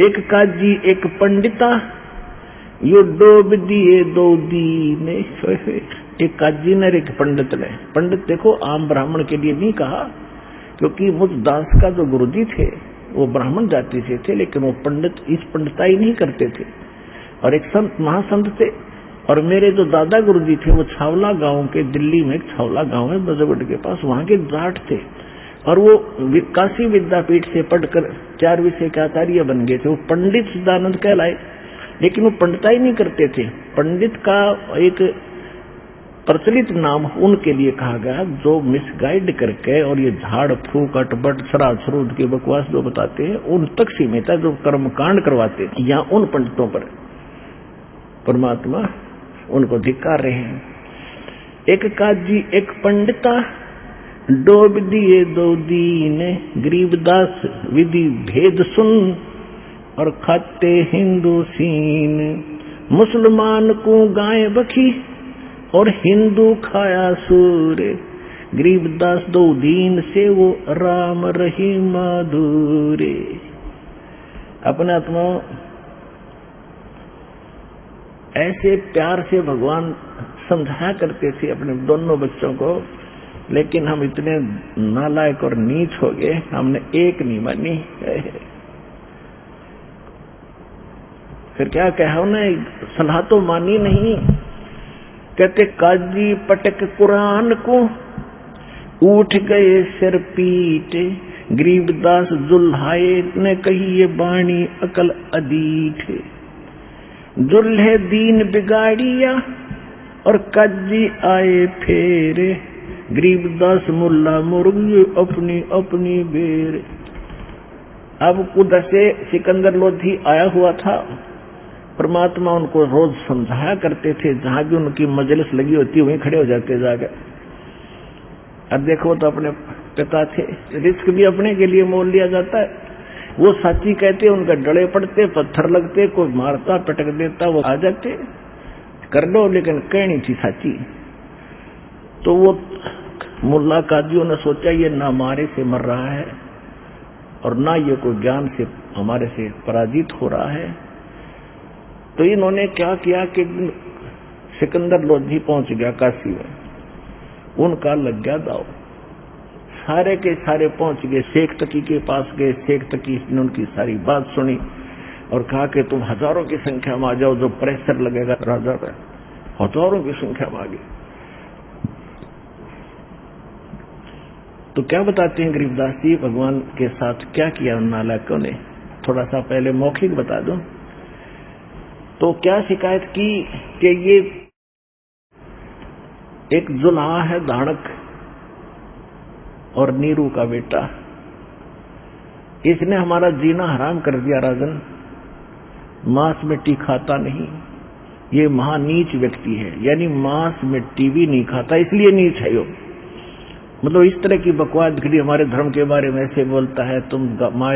एक काजी एक पंडिता यो डूब दिए दो दीन, एक काजी ने एक पंडित ने। पंडित देखो आम ब्राह्मण के लिए नहीं कहा, क्योंकि मुझ दास का जो गुरुजी थे वो ब्राह्मण जाति से थे, लेकिन वो पंडित इस पंडिताई नहीं करते थे। और एक संत महासंत थे, और मेरे जो दादा गुरुजी थे वो छावला गांव के, दिल्ली में एक छावला गांव है बजगढ़ के पास, वहां के जाट थे, और वो काशी विद्यापीठ से पढ़कर 4 विषय के आचार्य बन गए थे। वो पंडित सिद्धानंद कहलाए, लेकिन वो पंडिताई नहीं करते थे। पंडित का एक प्रचलित नाम उनके लिए कहा गया जो मिसगाइड करके और ये झाड़ फूक अटबट सराद सरूद की बकवास जो बताते हैं उन तक सीमित है, जो कर्मकांड करवाते हैं या उन पंडितों पर परमात्मा उनको धिक्कार रहे हैं। एक काजी एक पंडिता डोब दिए दो दीन, गरीबदास विधि भेद सुन और खाते हिंदू सीन। मुसलमान को गाय बखी और हिंदू खाया सूर, गरीबदास दो दीन से वो राम रही माधुरे। अपने आत्मा ऐसे प्यार से भगवान समझाया करते थे अपने दोनों बच्चों को, लेकिन हम इतने नालायक और नीच हो गए, हमने एक नहीं मानी। फिर क्या कहा उन्हें, सलाह तो मानी नहीं। कहते काजी पटक कुरान को उठ गए सिर पीट, गरीबदास जुल्हाए ने कही ये बाणी अकल अदीठ। जुल्हे दीन बिगाड़िया और काजी आए फेरे, गरीबदास मुल्ला मुर्गी अपनी अपनी बेर। अब उधर से सिकंदर लोधी आया हुआ था। परमात्मा उनको रोज समझाया करते थे, जहां भी उनकी मजलिस लगी होती वहीं खड़े हो जाते जाकर। अब देखो तो अपने पिता थे, रिस्क भी अपने के लिए मोल लिया जाता है। वो साची कहते, उनका डड़े पड़ते, पत्थर लगते, कोई मारता पटक देता, वो आ जाते कर लो, लेकिन कहनी थी साची। तो वो मुल्ला कादियों ने सोचा ये ना मारे से मर रहा है और ना ये कोई ज्ञान से हमारे से पराजित हो रहा है। तो इन्होंने क्या किया कि सिकंदर लोधी पहुंच गया काशी में, उनका लग गया दाव। सारे के सारे पहुंच गए, शेख तकी के पास गए। शेख तकी ने उनकी सारी बात सुनी और कहा कि तुम हजारों की संख्या में आ जाओ, जो प्रेशर लगेगा राजा पर। हजारों की संख्या में आ गए। तो क्या बताते हैं गरीबदास जी भगवान के साथ क्या किया उन नालायकों ने? थोड़ा सा पहले मौखिक बता दो। तो क्या शिकायत की कि ये एक जुल्हा है धाणक और नीरू का बेटा, इसने हमारा जीना हराम कर दिया राजन। मांस मिट्टी खाता नहीं, ये महानीच व्यक्ति है, यानी मांस मिट्टी भी नहीं खाता, इसलिए नीच है यो। मतलब इस तरह की बकवास घड़ी हमारे धर्म के बारे में ऐसे बोलता है, तुम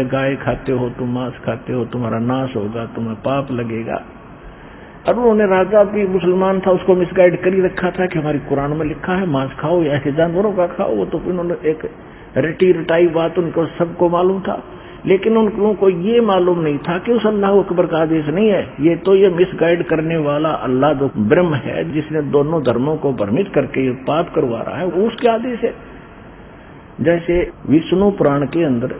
गाय खाते हो, तुम मांस खाते हो, तुम्हारा नाश होगा, तुम्हें पाप लगेगा। और उन्होंने राजा भी मुसलमान था, उसको मिसगाइड कर ही रखा था कि हमारी कुरान में लिखा है मांस खाओ या ऐसे जानवरों का खाओ। वो तो उन्होंने एक रटी रटाई बात उनको सबको मालूम था, लेकिन उनको ये मालूम नहीं था कि उस अल्लाह अकबर का आदेश नहीं है। ये तो ये मिसगाइड करने वाला अल्लाह जो ब्रह्म है, जिसने दोनों धर्मों को भ्रमित करके ये पाप करवा रहा है, वो उसके आदेश है। जैसे विष्णु पुराण के अंदर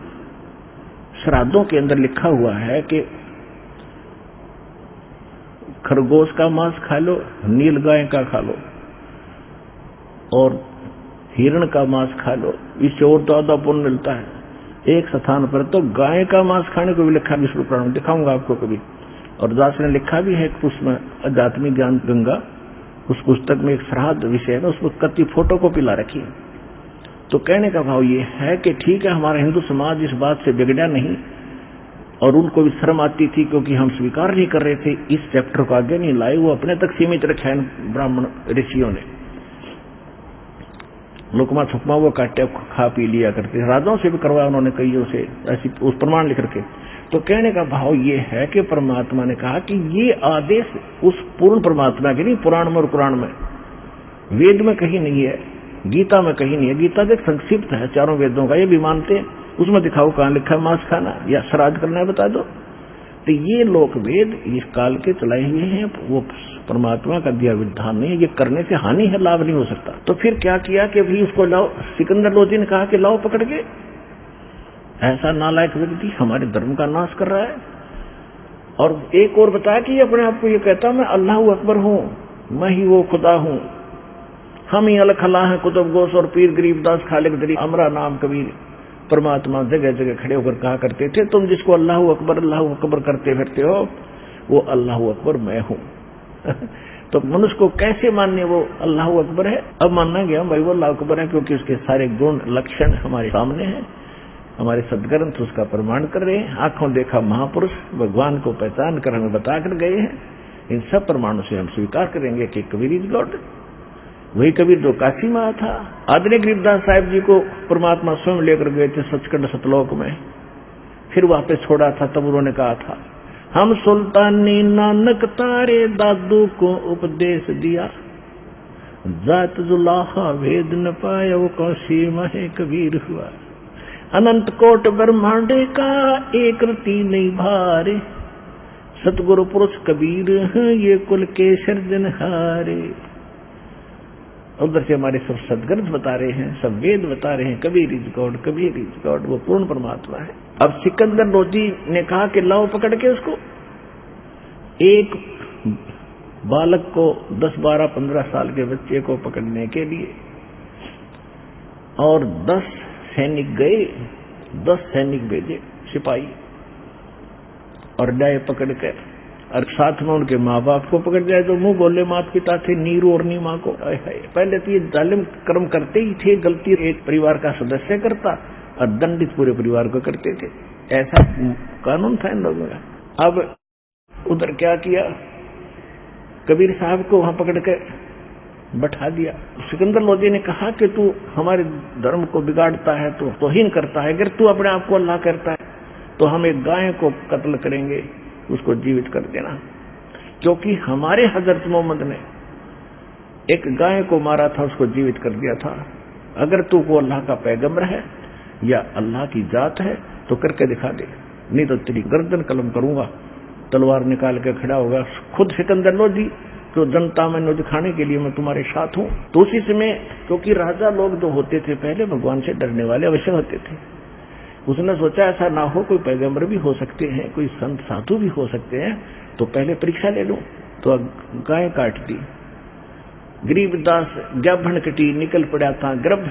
श्राद्धों के अंदर लिखा हुआ है कि खरगोश का मांस खा लो, नील गाय का खा लो और हिरण का मांस खा लो, इससे और ज्यादा पुण्य मिलता है। एक स्थान पर तो गाय का मांस खाने को भी लिखा है विष्णु पुराण में, दिखाऊंगा आपको कभी। और दास ने लिखा भी है उसमें अध्यात्मिक ज्ञान गंगा, उस पुस्तक में एक श्राद्ध विषय है, उसमें कति फोटो कॉपी ला रखी है। तो कहने का भाव ये है कि ठीक है, हमारा हिंदू समाज इस बात से बिगड़ा नहीं, और उनको भी शर्म आती थी क्योंकि हम स्वीकार नहीं कर रहे थे, इस चैप्टर को आगे नहीं लाए, वो अपने तक सीमित रखा है ब्राह्मण ऋषियों ने। लुकमा छुपमा वो काटे खा पी लिया करते, राजाओं से भी करवाया उन्होंने कईयों से, ऐसी उस प्रमाण लिख रखे। तो कहने का भाव ये है कि परमात्मा ने कहा कि ये आदेश उस पूर्ण परमात्मा के नहीं, पुराण में और कुरान में, वेद में कहीं नहीं है, गीता में कहीं नहीं है। गीता देख संक्षिप्त है चारों वेदों का, ये भी मानते हैं। उसमें दिखाओ कहां लिखा है मांस खाना या श्राद्ध करना है, बता दो। तो ये लोक वेद इस काल के चलाए हुए हैं, वो परमात्मा का दिया विधान नहीं है, ये करने से हानि है, लाभ नहीं हो सकता। तो फिर क्या किया कि भाई उसको लाओ। सिकंदर लोधी ने कहा कि लाओ पकड़ के, ऐसा नालायक व्यक्ति हमारे धर्म का नाश कर रहा है। और एक और बताया कि अपने आप को ये कहता मैं अल्लाह अकबर हूं, मैं ही वो खुदा हूं, हम ही अलखला हैं, कुतुब गोस और पीर गरीबदास खालिक दरी अमरा नाम कबीर। परमात्मा जगह जगह खड़े होकर कहा करते थे, तुम जिसको अल्लाह अकबर करते फिरते हो, वो अल्लाह अकबर मैं हूं। तो मनुष्य को कैसे मानने वो अल्लाह अकबर है? अब मानना गया भाई वो अल्लाह अकबर है, क्योंकि उसके सारे गुण लक्षण हमारे सामने हैं, हमारे सदग्रंथ उसका प्रमाण कर रहे हैं। आंखों देखा महापुरुष भगवान को पहचान कर हमें बता कर गए हैं। इन सब प्रमाणों से हम स्वीकार करेंगे कि कबीर इज गॉड। वही कबीर जो काशी में आया था। आदरणीय गरीबदास साहिब जी को परमात्मा स्वयं लेकर गए थे सचखंड सतलोक में, फिर वापस छोड़ा था, तब उन्होंने कहा था हम सुल्तानी नानक तारे दादू को उपदेश दिया, जात जुलाहा वेद न पाया वो कौशी महे कबीर हुआ, अनंत कोट ब्रह्मांडे का एक रति नहीं भारे, सतगुरु पुरुष कबीर ये कुल के सर्जनहारे। उधर से हमारे सब सदग्रंथ बता रहे हैं, सब वेद बता रहे हैं Kabir is God, Kabir is God, वो पूर्ण परमात्मा है। अब सिकंदर लोधी ने कहा कि लाओ पकड़ के उसको। एक बालक को 10, 12, 15 साल के बच्चे को पकड़ने के लिए, और 10 सैनिक गए, 10 सैनिक भेजे सिपाही, और डाय पकड़ कर, और साथ में उनके माँ बाप को पकड़ जाए तो मुंह बोले माता पिता थे नीरू और नीमा को। पहले तो ये जालिम कर्म करते ही थे, गलती एक परिवार का सदस्य करता और दंडित पूरे परिवार को करते थे। ऐसा कानून था इन लोगों का। अब उधर क्या किया, कबीर साहब को वहां पकड़ के बैठा दिया। सिकंदर लोधी ने कहा कि तू हमारे धर्म को बिगाड़ता है, तू तौहीन करता है, अगर तू अपने आप को अल्लाह करता है तो हम एक गाय को कत्ल करेंगे, उसको जीवित कर देना, क्योंकि हमारे हजरत मोहम्मद ने एक गाय को मारा था, उसको जीवित कर दिया था। अगर तू को अल्लाह का पैगंबर है या अल्लाह की जात है तो करके दिखा दे, नहीं तो तेरी गर्दन कलम करूंगा। तलवार निकाल के खड़ा होगा खुद सिकंदर लोधी, तो जनता में दिखाने के लिए मैं तुम्हारे साथ हूं। तो उसी समय, क्योंकि राजा लोग जो होते थे पहले भगवान से डरने वाले अवश्य होते थे, उसने सोचा ऐसा ना हो, कोई पैगंबर भी हो सकते हैं, कोई संत साधु भी हो सकते हैं, तो पहले परीक्षा ले लूं। तो गाय काट दी, गरीबदास गाभण कटी, निकल पड़ा था गर्भ,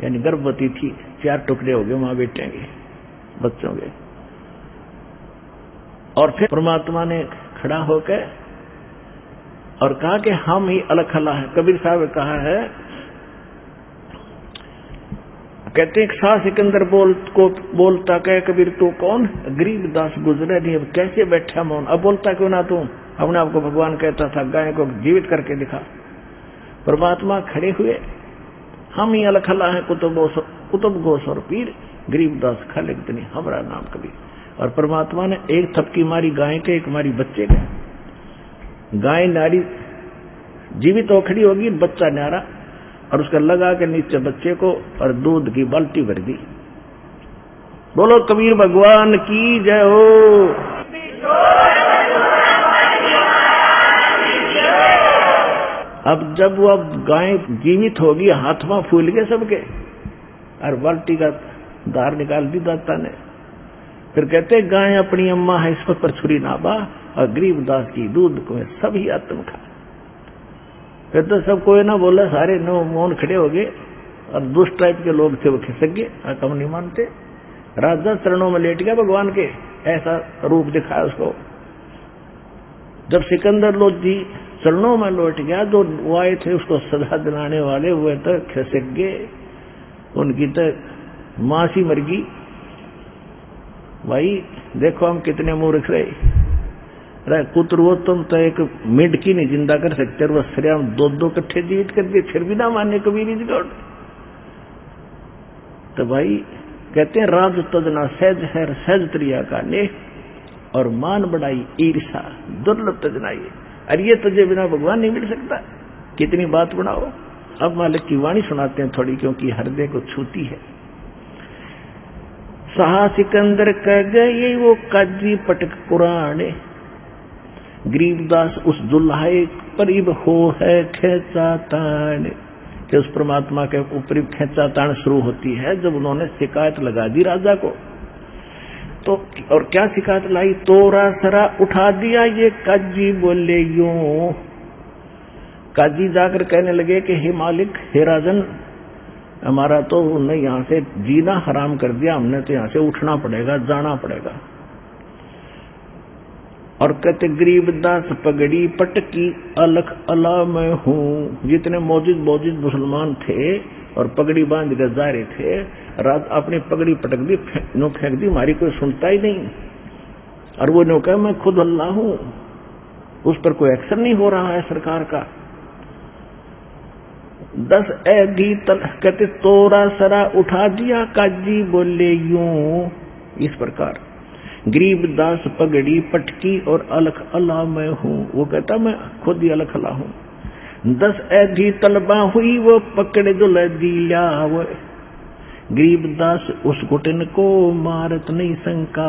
यानी गर्भवती थी, 4 टुकड़े हो गए मां बेटे के बच्चों के। और फिर परमात्मा ने खड़ा होकर और कहा कि हम ही अलग खला है। कबीर साहब कहा है, कहते एक शाह सिकंदर बोलता कहे कबीर तू कौन, गरीबदास गुजरे नहीं, अब कैसे बैठा मौन, अब बोलता क्यों ना तू, अपने आपको भगवान कहता था, गाय को जीवित करके दिखा। परमात्मा खड़े हुए, हम ही अलग खला है, कुतुब गोस और पीर, गरीबदास खालिक तनी हमारा नाम कबीर। और परमात्मा ने एक थपकी मारी गाय के, एक मारी बच्चे के। गाय नारी जीवित हो खड़ी होगी, बच्चा न्यारा, और उसका लगा के नीचे बच्चे को और दूध की बाल्टी भर दी। बोलो कबीर भगवान की जय हो। अब जब वो गाय जीवित होगी, हाथवा फूल गए सबके, और बाल्टी का धार निकाल दी दाता ने। फिर कहते गाय अपनी अम्मा है, इस पर छुरी ना बा, और गरीबदास की दूध को सभी आत्म खा। फिर तो सब कोई ना बोला, सारे नो मौन खड़े हो गए, और दुष्ट टाइप के लोग थे वो खिसक गए, हम नहीं मानते। राजा चरणों में लेट गया भगवान के, ऐसा रूप दिखाया उसको। जब सिकंदर लोधी चरणों में लौट गया, जो वो आए थे उसको सजा दिलाने वाले, वो तो खिसक गए, उनकी तो मासी मर गई। भाई देखो हम कितने मूर्ख रहे। कुतर वो तुम तो एक मिनट की नहीं जिंदा कर सकते, वो श्रेयाम 2-2 कट्ठे जीवित कर दिए, फिर भी ना माने कबीर जी गौड़। तो भाई कहते हैं राज तजना सहज है, सहज त्रिया का ने, और मान बढ़ाई ईर्षा दुर्लभ तजनाई। अरे ये तुझे बिना भगवान नहीं मिल सकता, कितनी बात बनाओ। अब मालिक की वाणी सुनाते हैं थोड़ी, क्योंकि हृदय को छूती है। सहा सिकंदर कह गए वो काजी पटक कुराने, गरीबदास उस दुल्हाए परिब हो है खेचा तान। कि उस परमात्मा के ऊपर खेचा तान शुरू होती है जब उन्होंने शिकायत लगा दी राजा को। तो और क्या शिकायत लाई, तोरा सरा उठा दिया ये काजी बोले यूं। काजी जाकर कहने लगे कि हे मालिक, हे राजन, हमारा तो उन्हें यहां से जीना हराम कर दिया, हमने तो यहां से उठना पड़ेगा, जाना पड़ेगा। और कहते गरीबदास पगड़ी पटकी अलख अला मैं हूं। जितने मौजूद मुसलमान थे और पगड़ी बांध कर जा रहे थे, रात अपनी पगड़ी पटक दी, फेंक दी, हमारी कोई सुनता ही नहीं। और वो नो कहा मैं खुद अल्लाह हूं, उस पर कोई एक्शन नहीं हो रहा है सरकार का। 10 ऐधी कहते तोरा सरा उठा दिया काजी बोले यूं। इस प्रकार गरीबदास पगड़ी पटकी और अलख अला मैं हूं। वो कहता मैं खुद ही अलख अला हूं। 10 ऐधी तलबा हुई वो पकड़े जो दिया। वो गरीबदास उस घुटन को मारत नहीं शंका।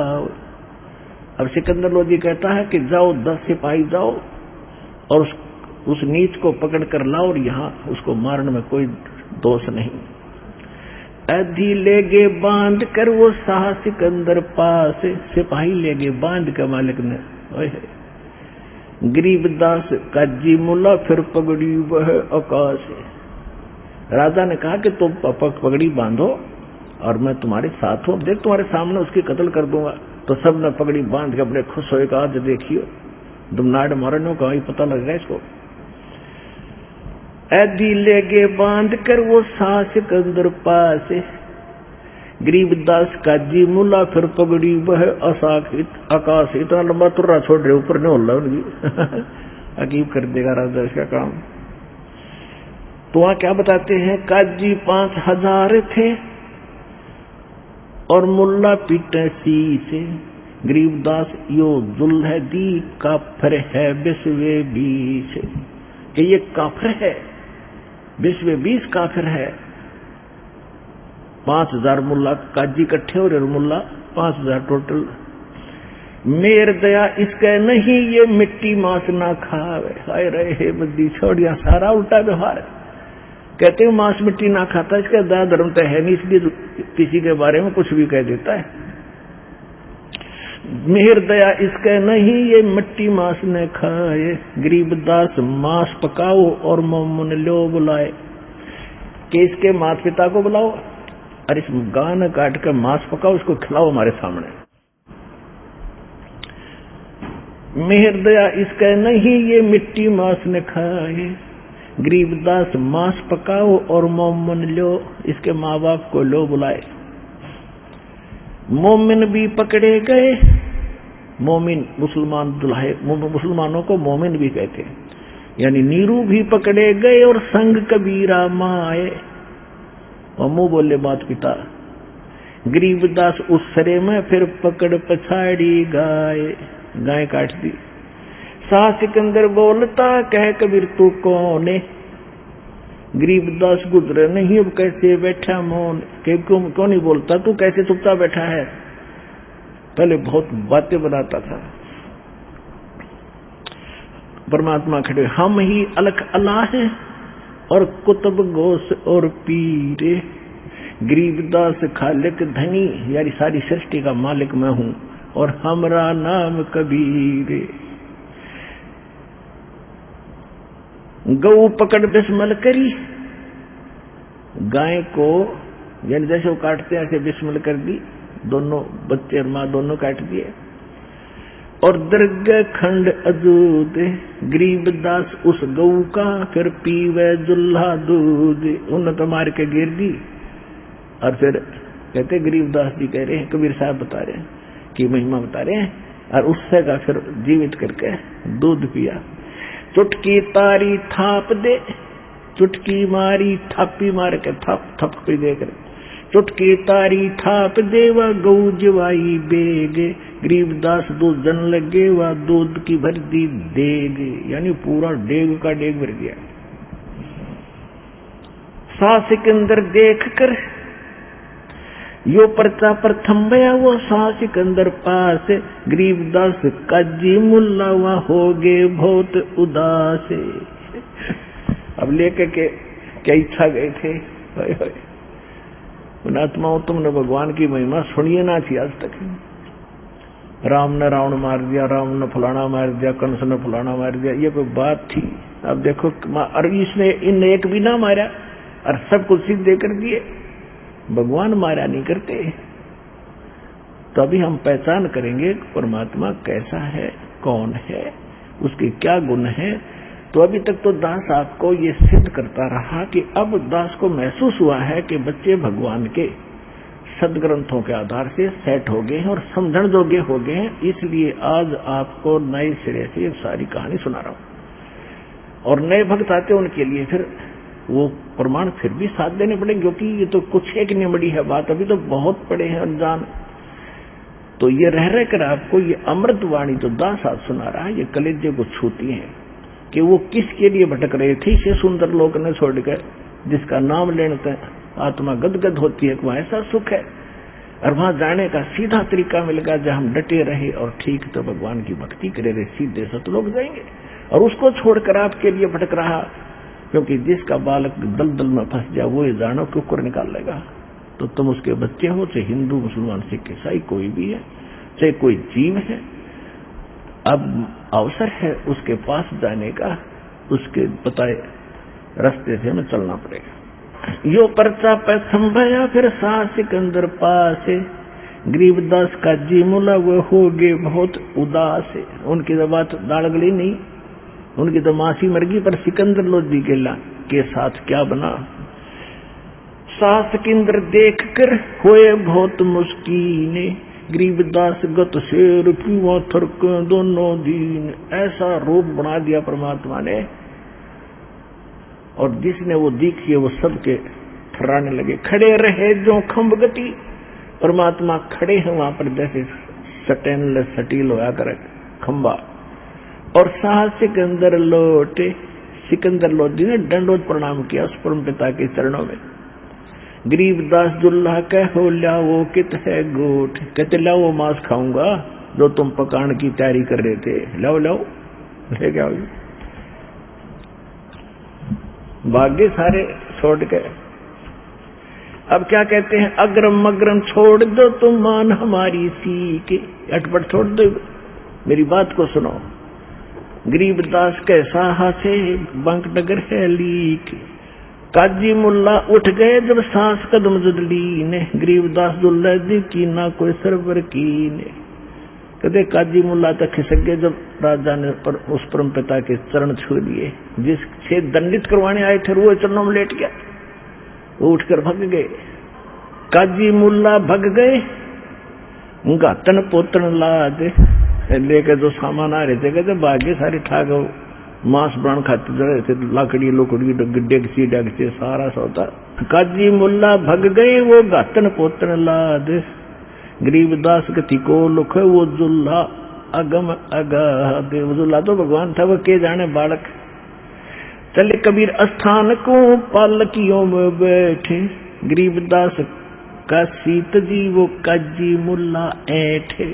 अब सिकंदर लोधी कहता है कि जाओ 10 सिपाही जाओ और उस नीच को पकड़ कर लाओ, और यहां उसको मारने में कोई दोष नहीं। ऐधी लेगे बांध कर वो शाह सिकंदर पास, सिपाही लेगे बांध कर मालिक ने। गरीबदास काजी मुल्ला फिर पगड़ी वह आकाश। राजा ने कहा कि तुम पगड़ी बांधो और मैं तुम्हारे साथ हूं, देख तुम्हारे सामने उसकी कत्ल कर दूंगा। तो सब ने पगड़ी बांध के बड़े खुश होए, कहा आज देखियो तुम नाड़ मारने को ही पता लगेगा इसको। ऐदी लेगे बांध कर वो शाह सिकंदर पास, गरीबदास काजी मुल्ला फिर पगड़ी वह आकाश इतना लंबा तुर्रा छोड़ रहे ऊपर नहीं होला उनकी अकीब कर देगा राजा इसका काम। तो वहां क्या बताते हैं, काजी 5000 थे और मुल्ला पीटे से। गरीबदास यो जुल है दी काफर है बिस्वे 20 कि ये काफर है, बिस्वे 20 काफिर है। 5000 मुल्ला काजी इकट्ठे और मुल्ला 5000 टोटल। मेर दया इसके नहीं ये मिट्टी मांस ना खावे। हाय रे हे बद्दी छोड़िया, सारा उल्टा व्यवहार है। कहते हैं मांस मिट्टी ना खाता, इसका दया धर्म तो है नहीं, इसलिए किसी के बारे में कुछ भी कह देता है। मेहर दया इसके नहीं ये मिट्टी मांस न खाए। गरीबदास मांस पकाओ और मोमन लो बुलाए कि इसके माता पिता को बुलाओ और इस गान काट कर मांस पकाओ, इसको खिलाओ हमारे सामने। मेहर दया इसके नहीं ये मिट्टी मांस न खाए। गरीबदास मांस पकाओ और मोमन लो, इसके माँ बाप को लो बुलाए। मोमिन भी पकड़े गए। मोमिन मुसलमान दुल्हे, मुसलमानों को मोमिन भी कहते हैं, यानी नीरू भी पकड़े गए और संग कबीरा माए। और मुंह बोले माता पिता। गरीबदास उस सरे में फिर पकड़ पछाड़ी गाय काट दी। शाह सिकंदर बोलता कह कबीर तू कौन है। गरीबदास गुजरे नहीं अब कैसे बैठा मौन, क्यों नहीं बोलता, तू कैसे चुपचाप बैठा है। पहले बहुत बातें बनाता था। परमात्मा खड़े, हम ही अलख अल्लाह है और कुतुब गोस और पीरे। गरीबदास खालिक धनी, यानी सारी सृष्टि का मालिक मैं हूं और हमरा नाम कबीर। गऊ पकड़ बिस्मल करी, गाय को यानी जैसे वो काटते हैं ऐसे बिस्मल कर दी, दोनों बच्चे और माँ दोनों काट दिए। और दर्ग खंड अजूद, गरीबदास उस गऊ का फिर पीवे जुल्हा दूध। उन तो मार के गिर दी। और फिर कहते गरीबदास जी कह रहे हैं, कबीर साहब बता रहे हैं कि महिमा बता रहे हैं, और उससे का फिर जीवित करके दूध पिया। चुटकी तारी थाप दे, चुटकी मारी थापी मार के थप थप पे देकर। चुटकी तारी थाप देवा गऊ जवाई बेगे। गरीबदास दूध जन लगे वा दूध की भर दी देग, यानी पूरा डेग का डेग भर गया। शाह सिकंदर देख कर यो पर्चा पर थम्बया वो शाह सिकंदर पास। गरीबदास काजी मुल्ला वहां हो गए बहुत उदास। अब लेके के क्या इच्छा गए थे। आत्माओं तुमने भगवान की महिमा सुनिए ना थी आज तक। राम ने रावण मार दिया, राम ने फलाना मार दिया, कंस ने फलाना मार दिया, ये कोई बात थी। अब देखो, और इसने इन एक भी ना मारा और सब कुछ सिद्ध कर दिए। भगवान मारा नहीं करते। तो अभी हम पहचान करेंगे परमात्मा कैसा है, कौन है, उसके क्या गुण है। तो अभी तक तो दास आपको ये सिद्ध करता रहा कि अब दास को महसूस हुआ है कि बच्चे भगवान के सदग्रंथों के आधार से सेट हो गए हैं और समझण योग्य हो गए हैं। इसलिए आज आपको नए सिरे से ये सारी कहानी सुना रहा हूं। और नए भक्त आते हैं उनके लिए फिर वो प्रमाण फिर भी साथ देने पड़ेंगे, क्योंकि ये तो कुछ एक नहीं बड़ी है बात, अभी तो बहुत पड़े हैं अनजान। तो ये रह कर आपको ये अमृत वाणी जो दास आज सुना रहा है, ये कलेजे को छूती है कि वो किसके लिए भटक रहे थे। इसे सुंदर लोक ने छोड़कर जिसका नाम लेने तक आत्मा गदगद होती है, वहां ऐसा सुख है। और वहां जाने का सीधा तरीका मिलेगा जहां हम डटे रहे और ठीक तो भगवान की भक्ति करे रहे, सीधे सतलोक जाएंगे। और उसको छोड़कर आपके लिए भटक रहा, क्योंकि जिसका बालक दलदल में फंस जाए वो ये जानो कि ऊपर निकाल लेगा। तो तुम उसके बच्चे हो, चाहे हिंदू मुसलमान सिख ईसाई कोई भी है, चाहे कोई जीव है, अब अवसर है उसके पास जाने का, उसके बताए रास्ते से हमें चलना पड़ेगा। यो पर्चा पे संभया फिर शाह सिकंदर पास। गरीबदास का जी मुला वो हो गए बहुत उदास। उनकी तो बात दाल गली नहीं, उनकी तो मासी मर गई, पर सिकंदर लोधी के साथ क्या बना। शासक इंद्र देख कर होए बहुत मुस्कीने, गरीबदास गत शेर पीवा थरक दोनों दीन। ऐसा रूप बना दिया परमात्मा ने, और जिसने वो देखी वो सबके ठहराने लगे। खड़े रहे जो खम्भ गति, परमात्मा खड़े हैं वहां पर जैसे स्टेनलेस स्टील होया करे खंबा। और साहस के अंदर लौटे, सिकंदर लोधी ने दंडोत प्रणाम किया उस परम पिता के चरणों में। गरीबदास दुल्हा कहो लाओ कित है गोट, कहते लाओ मांस खाऊंगा जो तुम पकाने की तैयारी कर रहे थे, लाओ लाओ ले क्या। भाग्य सारे छोड़ के अब क्या कहते हैं, अग्रम मग्रम छोड़ दो तुम मान हमारी सीख, अटपट छोड़ दो, मेरी बात को सुनो। गरीबदास कैसा हासे बंक नगर है लीक, काजी मुल्ला उठ गए जब सांस कदम जुदली ने, गरीबदास दुल्ला जी की ना कोई सरवर की ने। कहते काजी मुल्ला तक खिसक गए जब राजा ने पर उस परम पिता के चरण छू लिए। जिससे दंडित करवाने आए थे वो चरणों में लेट गया, वो उठकर भाग गए। काजी मुल्ला भाग गए, गातन पोतन लाद लेकर जो सामान आ रहे थे, कहते भाग्य सारे ठाक मांस प्राण खाते जा रहे थे, लाकड़ी लोकड़ी डेगची डेगची सारा सौदा। काजी मुल्ला भाग गए वो गातन पोतन लाद, गरीबदास गति को लुख वो जुल्ला अगम अगाध। जुल्ला तो भगवान था, वो के जाने बालक। चले कबीर स्थान को पालकियों में बैठे, गरीबदास का सीत जी वो काजी मुल्ला ऐठे।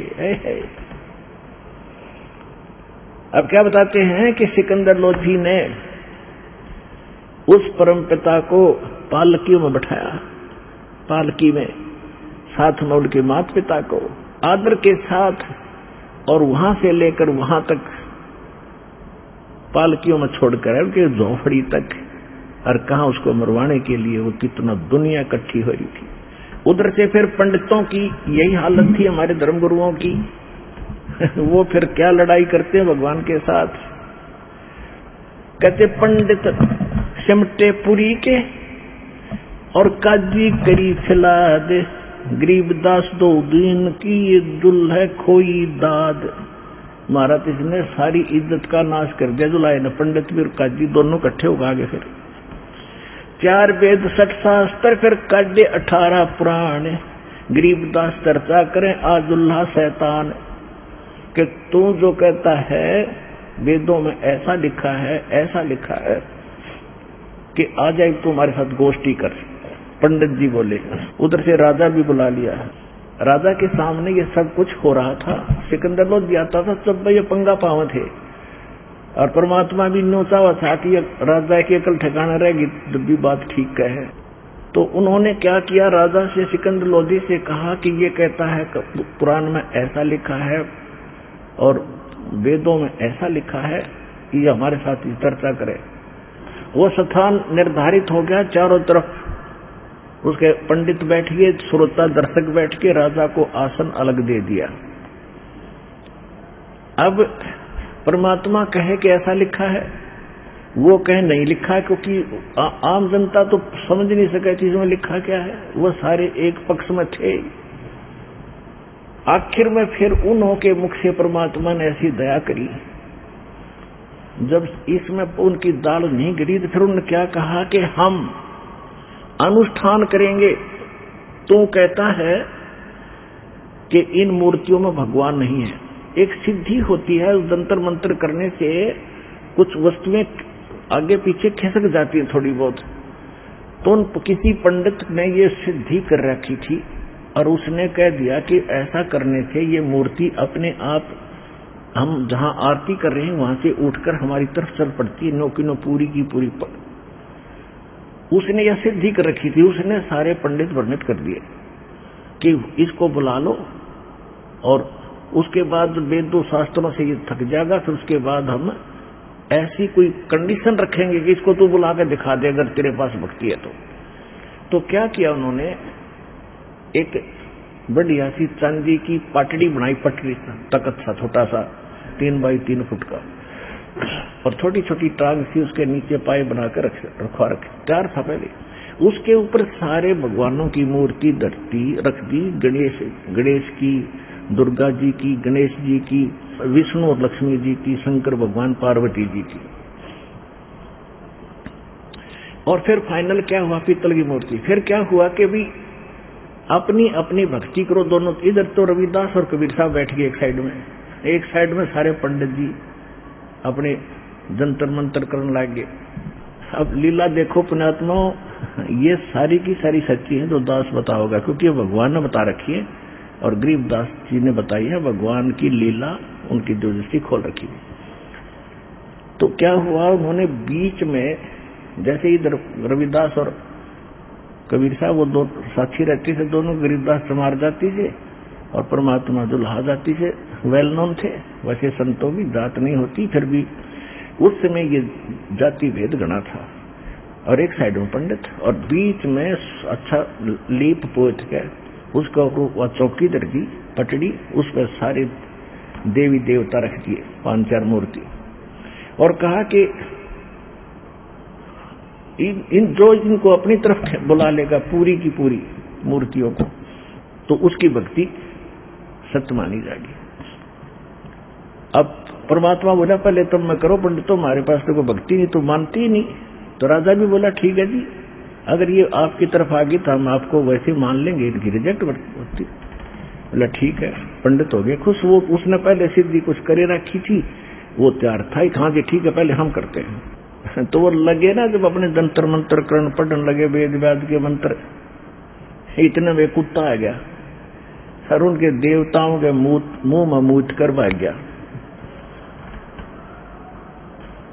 अब क्या बताते हैं कि सिकंदर लोधी ने उस परम पिता को पालकियों में बैठाया, पालकी में साथ में उनके माता पिता को आदर के साथ, और वहां से लेकर वहां तक पालकियों में छोड़कर उनके झोपड़ी तक, और कहा उसको मरवाने के लिए वो कितना दुनिया इकट्ठी हो रही थी। उधर से फिर पंडितों की यही हालत थी, हमारे धर्मगुरुओं की। वो फिर क्या लड़ाई करते हैं भगवान के साथ। कहते पंडित सिमटे पुरी के और काजी करी फिला दे, गरीबदास दो दिन की ये दुल्हा खोई दाद। महाराज इसने सारी इज्जत का नाश कर दिया। जुलाए न पंडित भी और काजी दोनों इकट्ठे हो गए। फिर 4 वेद 60 शास्त्र फिर काढ़े 18 पुराण, गरीबदास चर्चा करें आजुल्ला शैतान। कि तू जो कहता है वेदों में ऐसा लिखा है, ऐसा लिखा है कि आ जाए तू हमारे साथ गोष्ठी कर। पंडित जी बोले। उधर से राजा भी बुला लिया। राजा के सामने ये सब कुछ हो रहा था। सिकंदर लोधी आता था तब ये पंगा पाव थे, और परमात्मा भी नोचा हुआ था कि राजा की अकल ठिकाना रहेगी जब भी बात ठीक कहे। तो उन्होंने क्या किया, राजा से सिकंदर लोधी से कहा कि ये कहता है पुराण में ऐसा लिखा है और वेदों में ऐसा लिखा है, ये हमारे साथ चर्चा करे। वो स्थान निर्धारित हो गया, चारों तरफ उसके पंडित बैठ गए, श्रोता दर्शक बैठ के राजा को आसन अलग दे दिया। अब परमात्मा कहे कि ऐसा लिखा है, वो कहे नहीं लिखा है, क्योंकि आम जनता तो समझ नहीं सके चीज में लिखा क्या है। वो सारे एक पक्ष में थे। आखिर में फिर उन्हों के मुख से परमात्मा ने ऐसी दया करी, जब इसमें उनकी दाल नहीं गिरी तो फिर उन्होंने क्या कहा कि हम अनुष्ठान करेंगे। तो कहता है कि इन मूर्तियों में भगवान नहीं है। एक सिद्धि होती है, जंतर मंत्र करने से कुछ वस्तुएं आगे पीछे खिसक जाती है थोड़ी बहुत। तो किसी पंडित ने ये सिद्धि कर रखी थी, और उसने कह दिया कि ऐसा करने से ये मूर्ति अपने आप, हम जहां आरती कर रहे हैं वहां से उठकर हमारी तरफ चल पड़ती है, नो की नो पूरी की पूरी। उसने यह सिद्धि कर रखी थी। उसने सारे पंडित वर्णित कर दिए कि इसको बुला लो, और उसके बाद वेदों शास्त्रों से ये थक जाएगा। फिर उसके बाद हम ऐसी कोई कंडीशन रखेंगे कि इसको तू बुला के दिखा दे अगर तेरे पास भक्ति है तो क्या किया उन्होंने, एक बढ़िया सी चांदी की पाटड़ी बनाई, पटरी तकत सा छोटा सा 3 बाई 3 फुट का, और छोटी छोटी टांग सी उसके नीचे पाए बनाकर रखवा रखे। तैयार था पहले। उसके ऊपर सारे भगवानों की मूर्ति रख दी, गणेश की, दुर्गा जी की, गणेश जी की, विष्णु और लक्ष्मी जी की, शंकर भगवान, पार्वती जी की। और फिर फाइनल क्या हुआ, पीतल की मूर्ति। फिर क्या हुआ कि भी अपनी अपनी भक्ति करो दोनों। इधर तो रविदास और कबीर साहब बैठ गए एक साइड में सारे पंडित जी अपने जंतर मंतर करने लग गए। अब लीला देखो पुण्यात्मा, ये सारी की सारी सच्ची है जो दास बता होगा, क्योंकि भगवान ने बता रखी है और गरीबदास जी ने बताई है। भगवान की लीला उनकी दिलदृष्टि खोल रखी है। तो क्या हुआ, उन्होंने बीच में, जैसे इधर रविदास और कबीर साहब वो दो साक्षी रहते थे, दोनों गरीबदास चमार जाति से और परमात्मा दुल्हा जाति से वेल नोन थे। वैसे संतों की जात नहीं होती, फिर भी उस समय ये जाति भेद गणा था। और एक साइड में पंडित और बीच में अच्छा लीप पोत के उसका वह चौकी दर दी पटड़ी, उस पर सारे देवी देवता रख दिए, 5-4 मूर्ति, और कहा कि इन जो इनको अपनी तरफ बुला लेगा पूरी की पूरी मूर्तियों को, तो उसकी भक्ति सत्य मानी जाएगी। अब परमात्मा बोला पहले तुम मैं करो पंडित, तुम्हारे पास तो कोई भक्ति नहीं, तुम मानती ही नहीं। तो राजा भी बोला ठीक है जी, अगर ये आपकी तरफ आ गई तो हम आपको वैसे मान लेंगे, इनकी रिजेक्ट होती। बोला ठीक है, पंडित हो गए खुश। वो उसने पहले सिद्धि कुछ करे रखी थी, वो तैयार था, हाँ जी ठीक है पहले हम करते हैं। तो वो लगे ना, जब अपने जंतर मंत्र करण पढ़ने लगे वेद व्याद के मंत्र, इतने में कुत्ता आ गया और उनके देवताओं के मुंह में मूत कर भाग गया।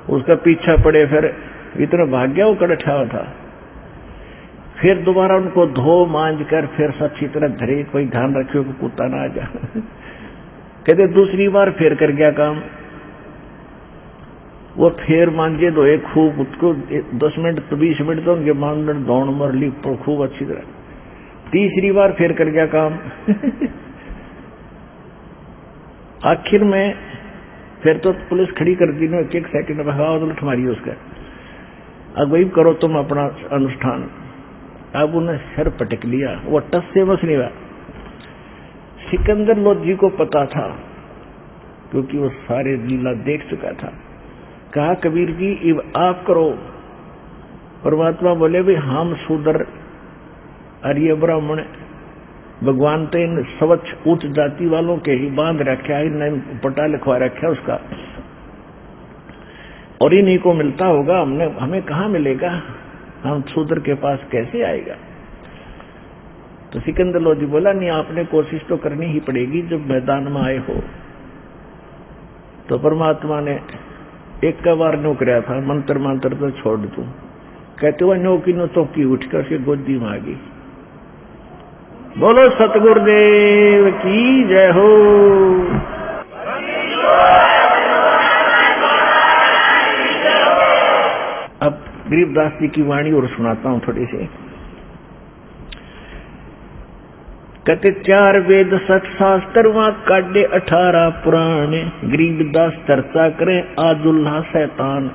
उसका पीछा पड़े, फिर इतना भाग गया वो कड़ठा हुआ था। फिर दोबारा उनको धो मांझ कर फिर अच्छी तरह धरे, कोई ध्यान रखियो कि कुत्ता ना आ जा। कहते दूसरी बार फिर कर गया काम, वो फिर मांझे धोए खूब, उसको 10 मिनट तो 20 मिनट तो उनके मांझ दौड़ मर ली खूब अच्छी तरह। तीसरी बार फिर कर गया काम। आखिर में फिर तो पुलिस खड़ी कर दी, एक सेकंड में हवा उलट मारी उसका, अब वही करो तुम अपना अनुष्ठान। अब उन्हें सर पटक लिया, वो टस से बस नहीं हुआ। सिकंदर लोधी को पता था, क्योंकि वो सारे लीला देख चुका था। कहा कबीर जी अब आप करो। परमात्मा बोले भाई हम शूद्र आर्य ब्राह्मण, भगवान तो इन स्वच्छ उच्च जाति वालों के ही बांध रखा है, इन्हें पटा लिखवा रखा है उसका, और इन्हीं को मिलता होगा, हमें कहाँ मिलेगा, हम शूद्र के पास कैसे आएगा। तो सिकंदर लोधी बोला नहीं, आपने कोशिश तो करनी ही पड़ेगी जब मैदान में आए हो। तो परमात्मा ने एक का बार नो कराया था, मंत्र मंत्र तो छोड़ दूं, कहते हुए नो की नो चौकी उठकर उसके गोदी में आ गई। बोलो सतगुरुदेव की जय हो। अब गरीबदास जी की वाणी और सुनाता हूं थोड़ी सी। कहते 4 वेद 60 शास्त्र वहां काटे 18 पुराण, गरीबदास चर्चा करें आजुल्ला शैतान।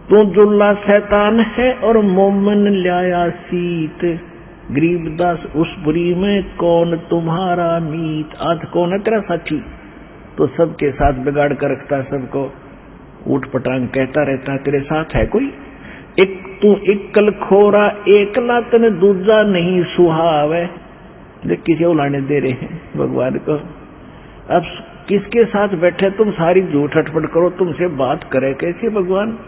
तू जुल्ला शैतान है और मोमन लाया सीत, गरीबदास उस बुरी में कौन तुम्हारा मीत। आज कौन है तेरा साथी, तो सबके साथ बिगाड़ कर रखता, सबको ऊट पटांग कहता रहता, तेरे साथ है कोई। एक तू इक्कल खोरा एकला तन दूजा नहीं सुहावे, देख किसे उलाने दे रहे हैं भगवान को। अब किसके साथ बैठे तुम, सारी झूठ अटपट करो, तुमसे बात करे कैसे भगवान।